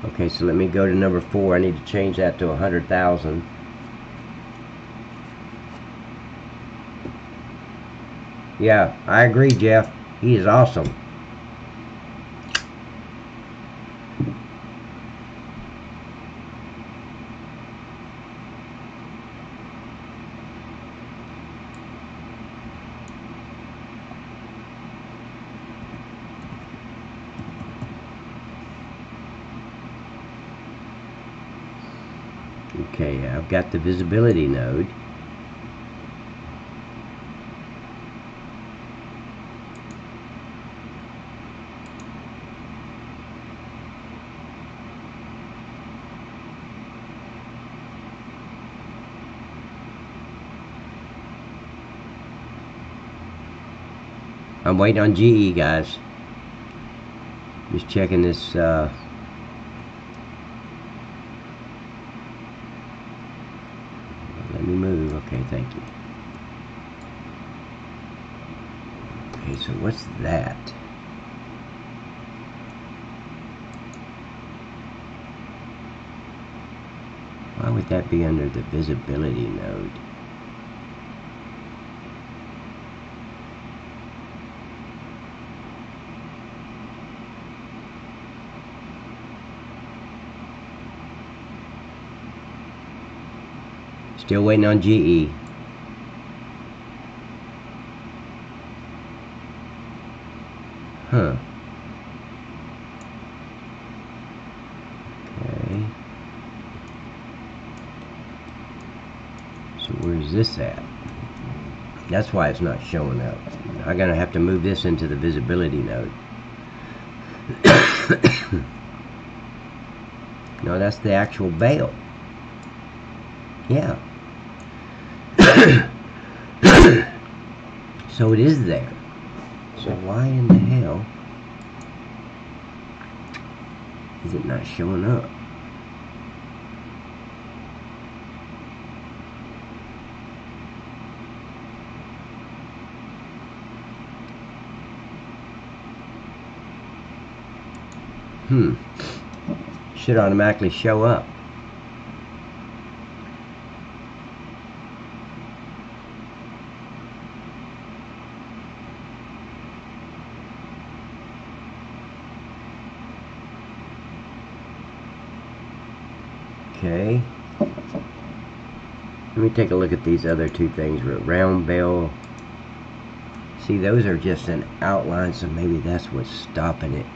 Okay, so let me go to number 4. I need to change that to 100,000. Yeah, I agree, Jeff. He is awesome. Okay, I've got the visibility node. I'm waiting on GE, guys. Just checking this. Let me move. Okay, thank you. Okay, so what's that? Why would that be under the visibility node? Still waiting on GE. Huh. Okay. So where's this at? That's why it's not showing up. I'm gonna have to move this into the visibility node. No, that's the actual Bale. Yeah. So it is there. So why in the hell is it not showing up? Should automatically show up. Okay. Let me take a look at these other two things. Round Bale. See, those are just an outline, so maybe that's what's stopping it.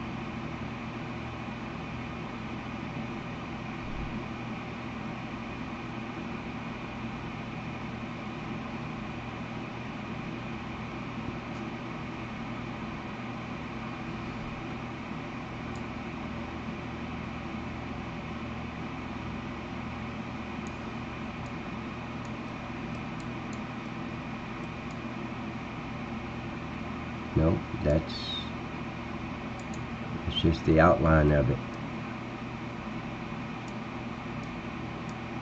Nope, that's just the outline of it.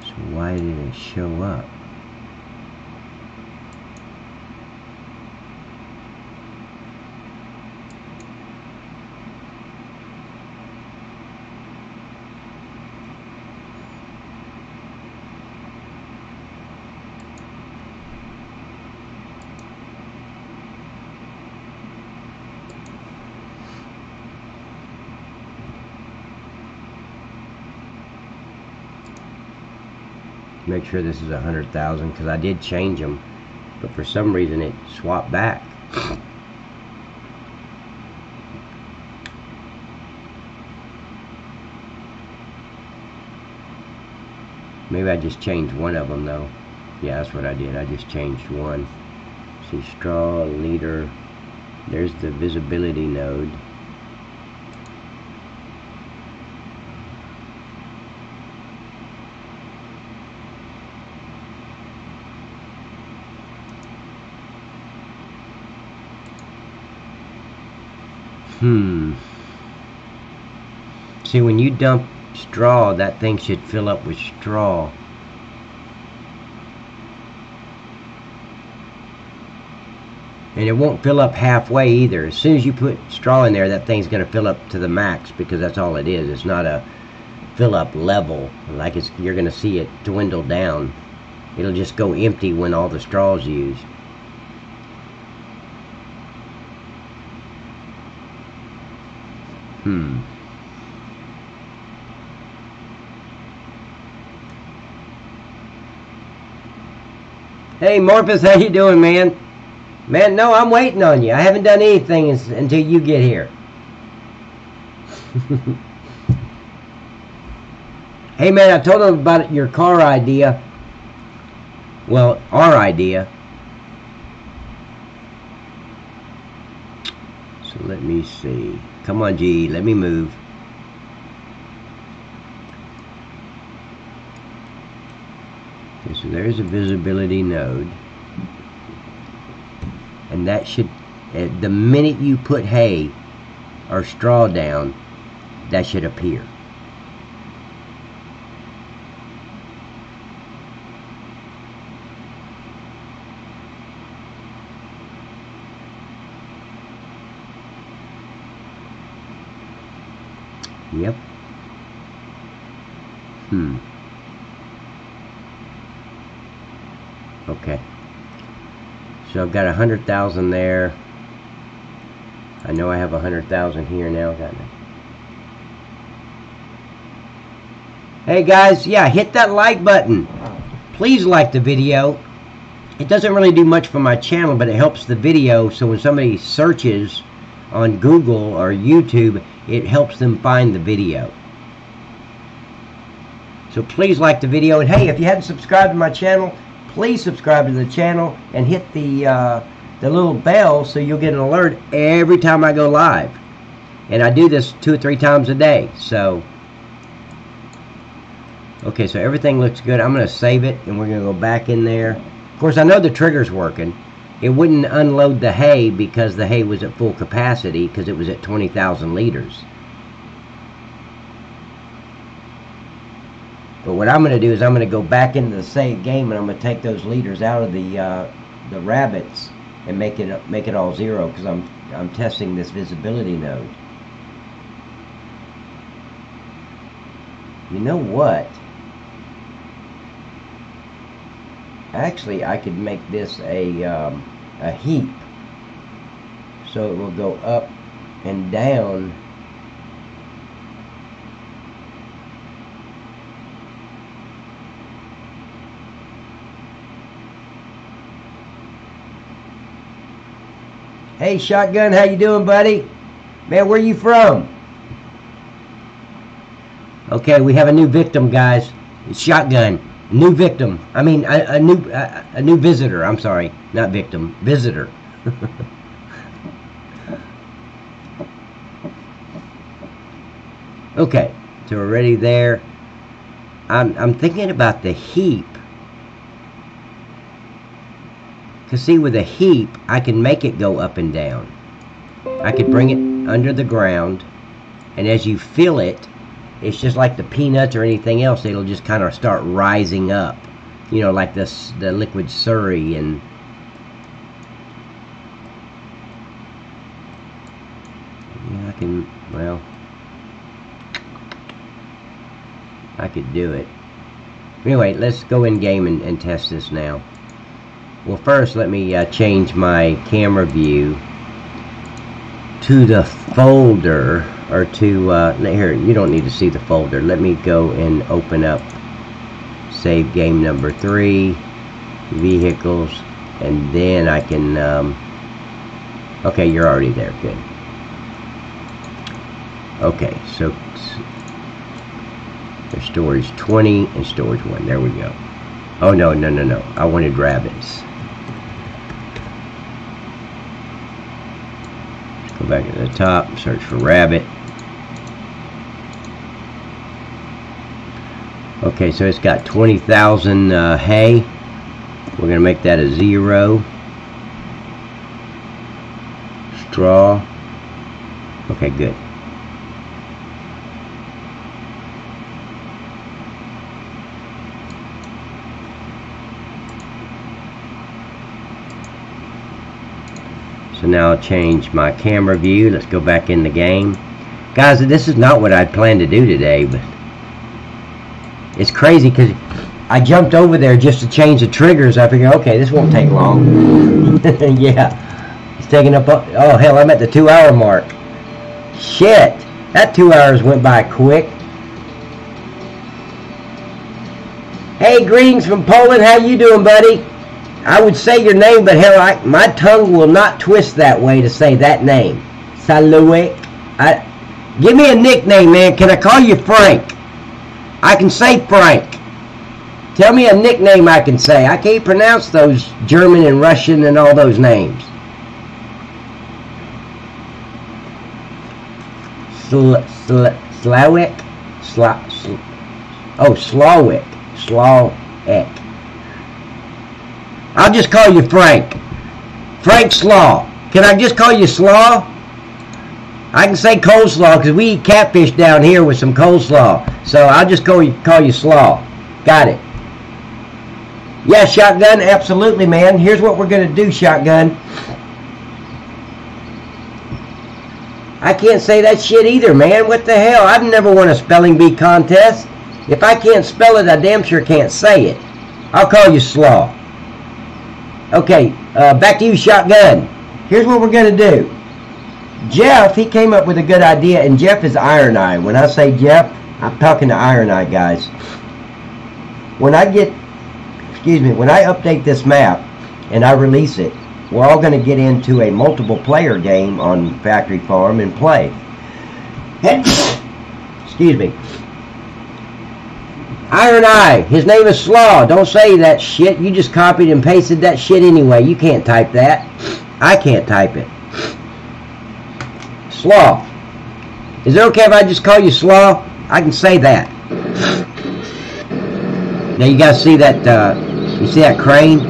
So why did it show up? Make sure this is 100,000 because I did change them, but for some reason it swapped back. Maybe I just changed one of them though. Yeah, that's what I did. I just changed one. See, straw leader. There's the visibility node. See, when you dump straw, that thing should fill up with straw. And it won't fill up halfway either. As soon as you put straw in there, that thing's going to fill up to the max because that's all it is. It's not a fill up level like you're going to see it dwindle down. It'll just go empty when all the straw's used. Hey Morpheus, how you doing, man? Man, no, I'm waiting on you. I haven't done anything until you get here. Hey man, I told them about your car idea. Well, our idea. So let me see. Come on, G, let me move. Okay, so there's a visibility node. And that should, the minute you put hay or straw down, that should appear. Yep. Okay. So I've got 100,000 there. I know I have 100,000 here now. Got it. Hey guys, yeah, hit that like button. Please like the video. It doesn't really do much for my channel, but it helps the video, so when somebody searches on Google or YouTube, it helps them find the video. So please like the video, and hey, if you haven't subscribed to my channel, please subscribe to the channel and hit the little bell so you'll get an alert every time I go live. And I do this 2 or 3 times a day. So okay, so everything looks good. I'm going to save it, and we're going to go back in there. Of course, I know the trigger's working. It wouldn't unload the hay because the hay was at full capacity because it was at 20,000 liters. But what I'm going to do is I'm going to go back into the save game, and I'm going to take those liters out of the rabbits and make it all 0 because I'm testing this visibility node. You know what? Actually, I could make this a heap, so it will go up and down. Hey Shotgun, how you doing, buddy? Man, where you from? Okay, we have a new victim, guys. It's Shotgun. New victim. I mean, a new visitor. I'm sorry, not victim. Visitor. Okay, so we're ready there. I'm thinking about the heap. Cause see, with a heap, I can make it go up and down. I could bring it under the ground, and as you fill it, it's just like the peanuts or anything else. It'll just kind of start rising up, you know, like this, the liquid surrey. And yeah, I can. Well, I could do it. Anyway, let's go in game and test this now. Well, first let me change my camera view to the folder, or to here, you don't need to see the folder. Let me go and open up save game number 3, vehicles, and then I can okay, you're already there. Good. Okay, so there's storage 20 and storage 1. There we go. Oh no, I wanted rabbits. Let's go back to the top, search for rabbit. Okay, so it's got 20,000 hay. We're going to make that a 0. Straw. Okay, good. So now I'll change my camera view. Let's go back in the game. Guys, this is not what I planned to do today, but it's crazy because I jumped over there just to change the triggers. I figured, okay, this won't take long. Yeah, it's taking up, oh hell, I'm at the 2-hour mark. Shit, that 2 hours went by quick. Hey, greetings from Poland. How you doing, buddy? I would say your name, but hell, my tongue will not twist that way to say that name. Salut. Give me a nickname, man. Can I call you Frank? I can say Frank. Tell me a nickname I can say. I can't pronounce those German and Russian and all those names. Slawic? Slawic. Slawic. I'll just call you Frank. Frank Slaw. Can I just call you Slaw? I can say coleslaw because we eat catfish down here with some coleslaw. So I'll just call you Slaw. Got it. Yeah, Shotgun, absolutely, man. Here's what we're going to do, Shotgun. I can't say that shit either, man. What the hell? I've never won a spelling bee contest. If I can't spell it, I damn sure can't say it. I'll call you Slaw. Okay, back to you, Shotgun. Here's what we're going to do. Jeff, he came up with a good idea, and Jeff is Iron Eye. When I say Jeff, I'm talking to Iron Eye, guys. When I update this map and I release it, we're all going to get into a multiple player game on Factory Farm and play. Excuse me. Iron Eye, his name is Slaw. Don't say that shit. You just copied and pasted that shit anyway. You can't type that. I can't type it. Slaw. Is it okay if I just call you Slaw? I can say that. Now you guys see that, you see that crane?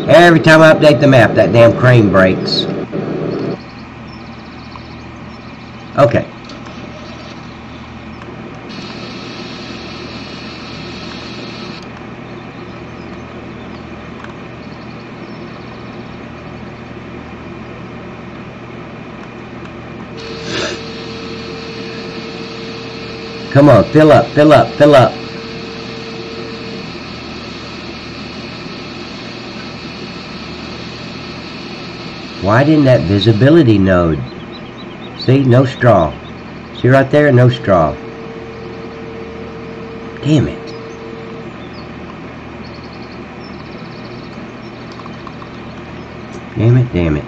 Every time I update the map, that damn crane breaks. Okay. Come on, fill up, fill up, fill up. Why didn't that visibility node? See, no straw. See right there, no straw. Damn it. Damn it, damn it.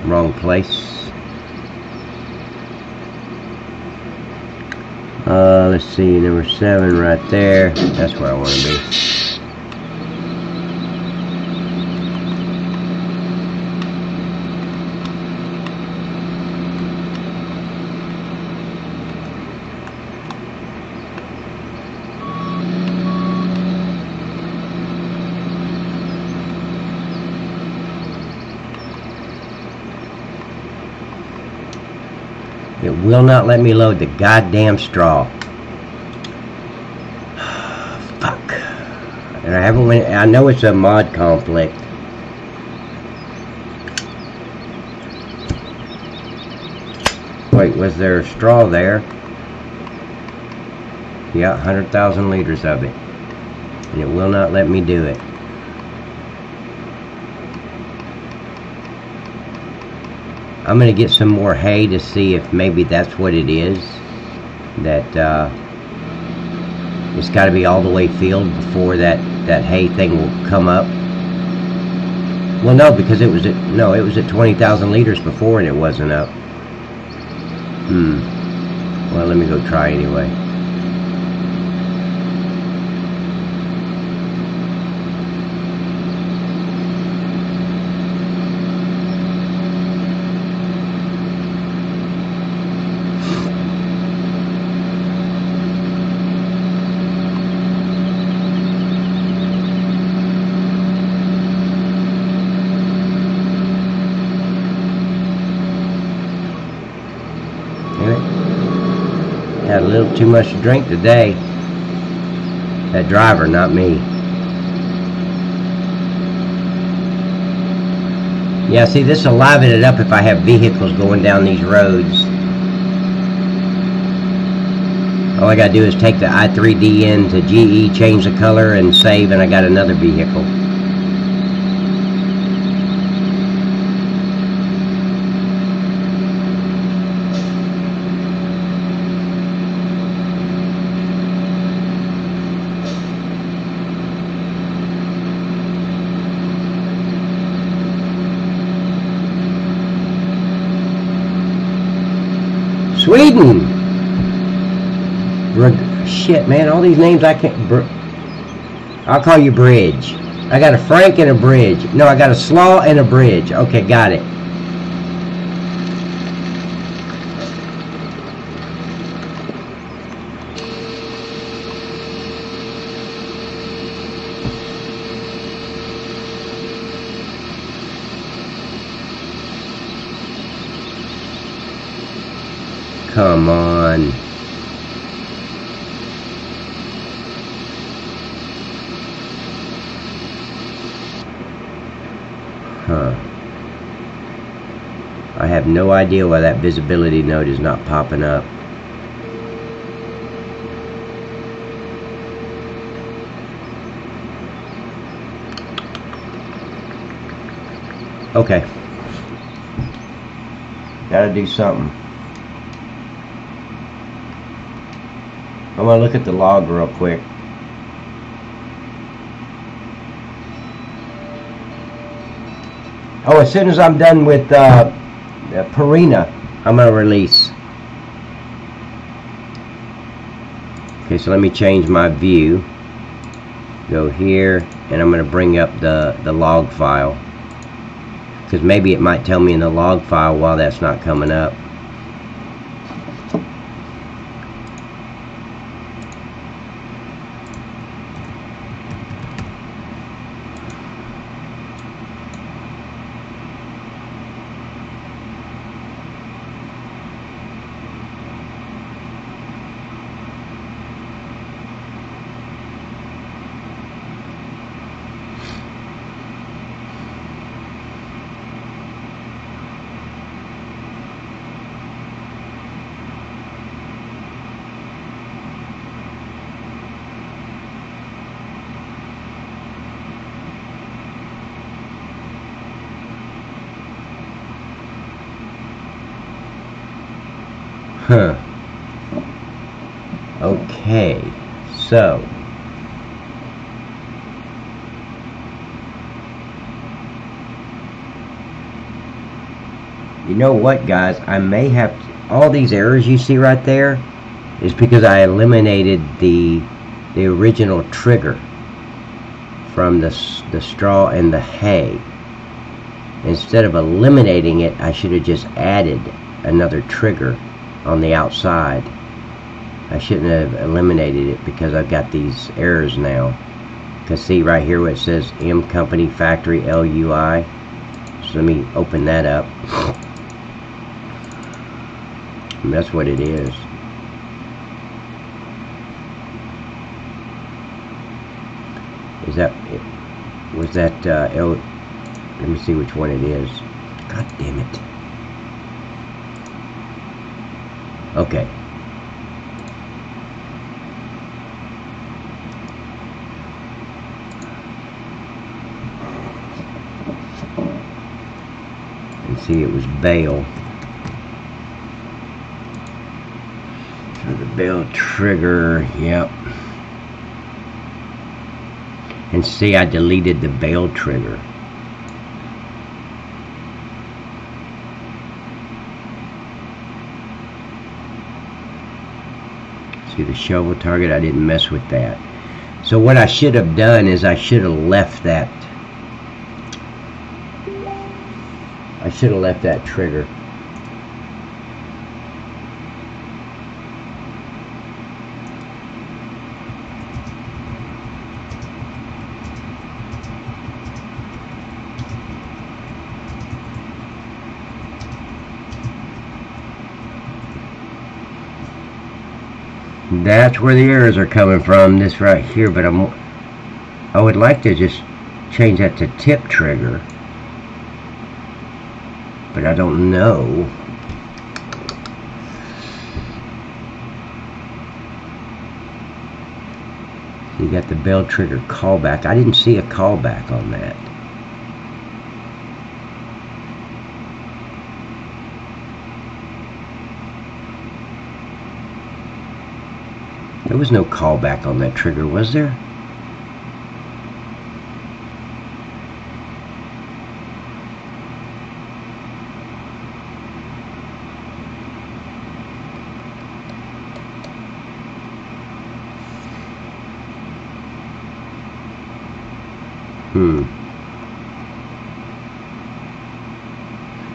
Wrong place. Let's see, number 7 right there. That's where I want to be. It will not let me load the goddamn straw. Fuck. And I haven't went. I know it's a mod conflict. Wait, was there a straw there? Yeah, 100,000 liters of it. And it will not let me do it. I'm going to get some more hay to see if maybe that's what it is. That it's got to be all the way filled before that hay thing will come up. Well, no, because it was at 20,000 liters before and it wasn't up. Well, let me go try anyway. Had a little too much to drink today. That driver, not me. Yeah, see, this will liven it up if I have vehicles going down these roads. All I gotta do is take the i3D in to GE, change the color, and save, and I got another vehicle. Sweden. Shit, man, all these names I can't. I'll call you Bridge. I got a Frank and a Bridge. No, I got a Slaw and a Bridge. Okay, got it. Come on. Huh. I have no idea why that visibility node is not popping up. Okay. Gotta do something. I'm gonna look at the log real quick. Oh, as soon as I'm done with Perina, I'm gonna release. Okay, so let me change my view. Go here, and I'm gonna bring up the log file, because maybe it might tell me in the log file why that's not coming up. Huh. Okay, so you know what, guys, I may have all these errors you see right there is because I eliminated the original trigger from the straw and the hay. Instead of eliminating it, I should have just added another trigger on the outside. I shouldn't have eliminated it because I've got these errors now. Because see right here where it says M Company Factory LUI. So let me open that up. And that's what it is. Is that it? Was that L? Let me see which one it is. God damn it. Okay. And see, it was Bale. So the Bale trigger, yep. And see, I deleted the Bale trigger. See the shovel target, I didn't mess with that. So what I should have done is I should have left that. I should have left that trigger. That's where the errors are coming from, this right here, but I would like to just change that to tip trigger, but I don't know. So you got the bell trigger callback. I didn't see a callback on that. There was no callback on that trigger, was there?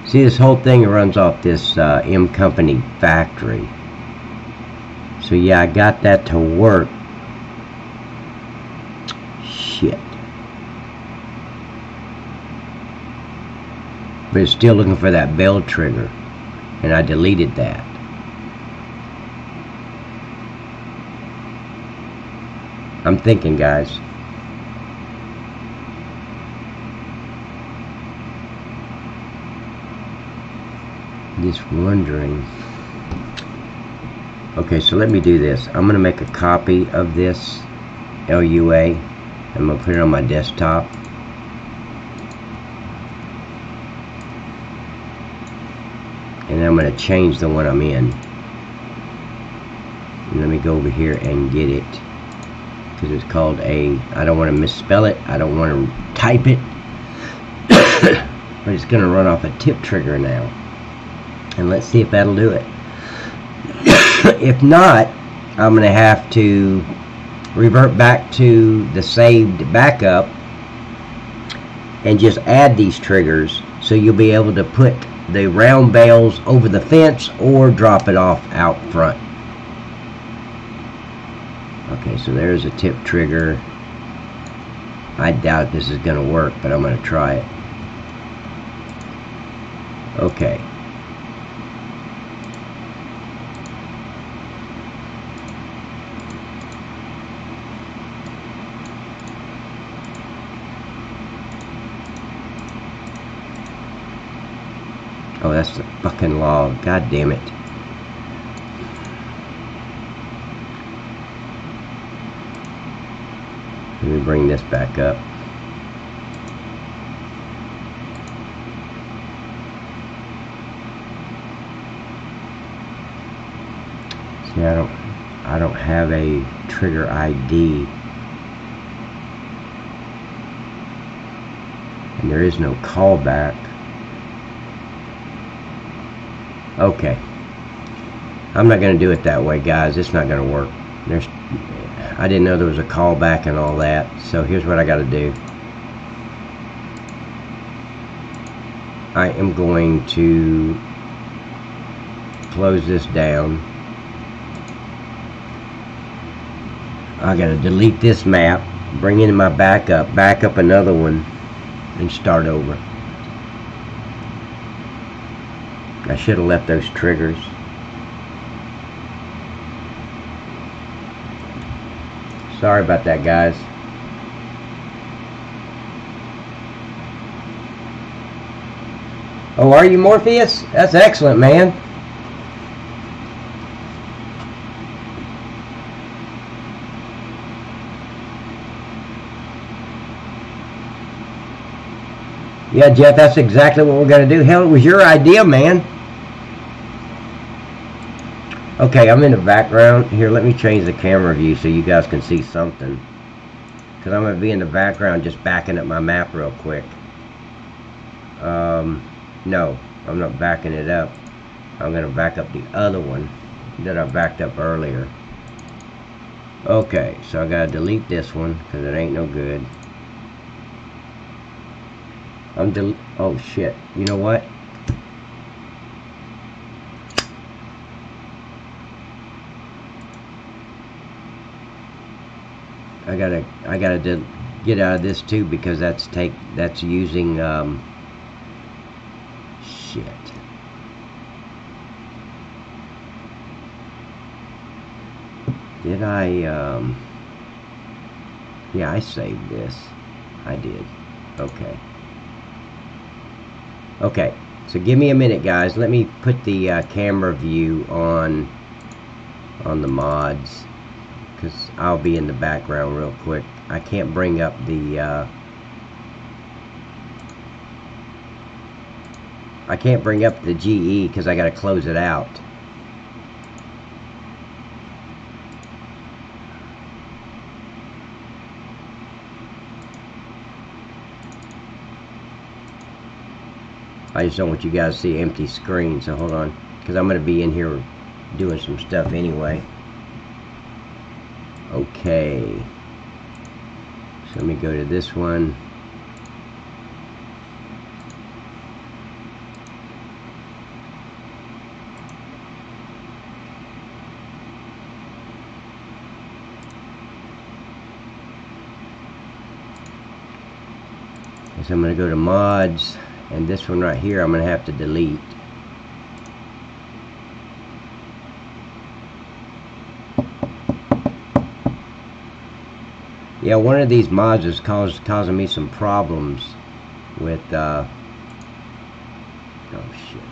See, this whole thing runs off this M Company factory. So yeah, I got that to work. Shit. But it's still looking for that Bale trigger. And I deleted that. I'm thinking, guys. Just wondering. Okay, so let me do this. I'm going to make a copy of this LUA. I'm going to put it on my desktop. And then I'm going to change the one I'm in. And let me go over here and get it. Because it's called a... I don't want to misspell it. I don't want to type it. But it's going to run off a tip trigger now. And let's see if that'll do it. If not, I'm going to have to revert back to the saved backup and just add these triggers so you'll be able to put the round bales over the fence or drop it off out front. Okay, so there's a tip trigger. I doubt this is going to work, but I'm going to try it. Okay. Oh, that's the fucking log. God damn it. Let me bring this back up. See, I don't have a trigger ID. And there is no callback. Okay, I'm not going to do it that way, guys. It's not going to work. I didn't know there was a callback and all that. So here's what I got to do. I am going to close this down. I got to delete this map, bring in my backup, back up another one, and start over. I should have left those triggers. Sorry about that, guys. Oh, are you, Morpheus? That's excellent, man. Yeah, Jeff, that's exactly what we're going to do. Hell, it was your idea, man. Okay, I'm in the background. Here, let me change the camera view so you guys can see something. Because I'm going to be in the background just backing up my map real quick. No, I'm not backing it up. I'm going to back up the other one that I backed up earlier. Okay, so I got to delete this one because it ain't no good. Oh shit, you know what? I gotta get out of this too because that's using shit. Did I yeah, I saved this. I did. Okay. Okay, so give me a minute, guys. Let me put the camera view on the mods, because I'll be in the background real quick. I can't bring up the GE because I got to close it out. I just don't want you guys to see empty screen, so hold on, because I'm going to be in here doing some stuff anyway. Okay, so let me go to this one. So I'm going to go to mods, and this one right here I'm going to have to delete. Yeah, one of these mods is causing me some problems with oh shit.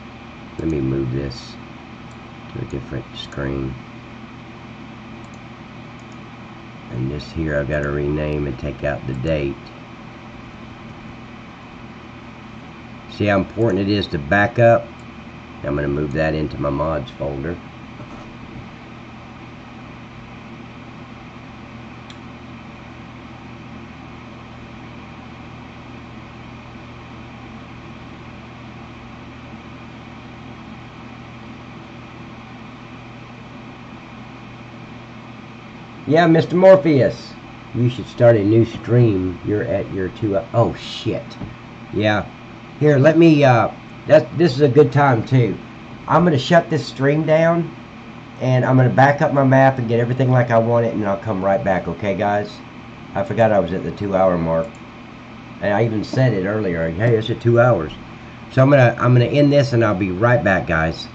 Let me move this to a different screen. And this here I've got to rename and take out the date. See how important it is to back up? I'm going to move that into my mods folder. Yeah, Mr. Morpheus, you should start a new stream. You're at your 2 oh shit. Yeah. Here, let me this is a good time too. I'm going to shut this stream down, and I'm going to back up my map and get everything like I want it, and I'll come right back, okay guys? I forgot I was at the 2-hour mark. And I even said it earlier. Hey, it's at 2 hours. So I'm gonna end this, and I'll be right back, guys.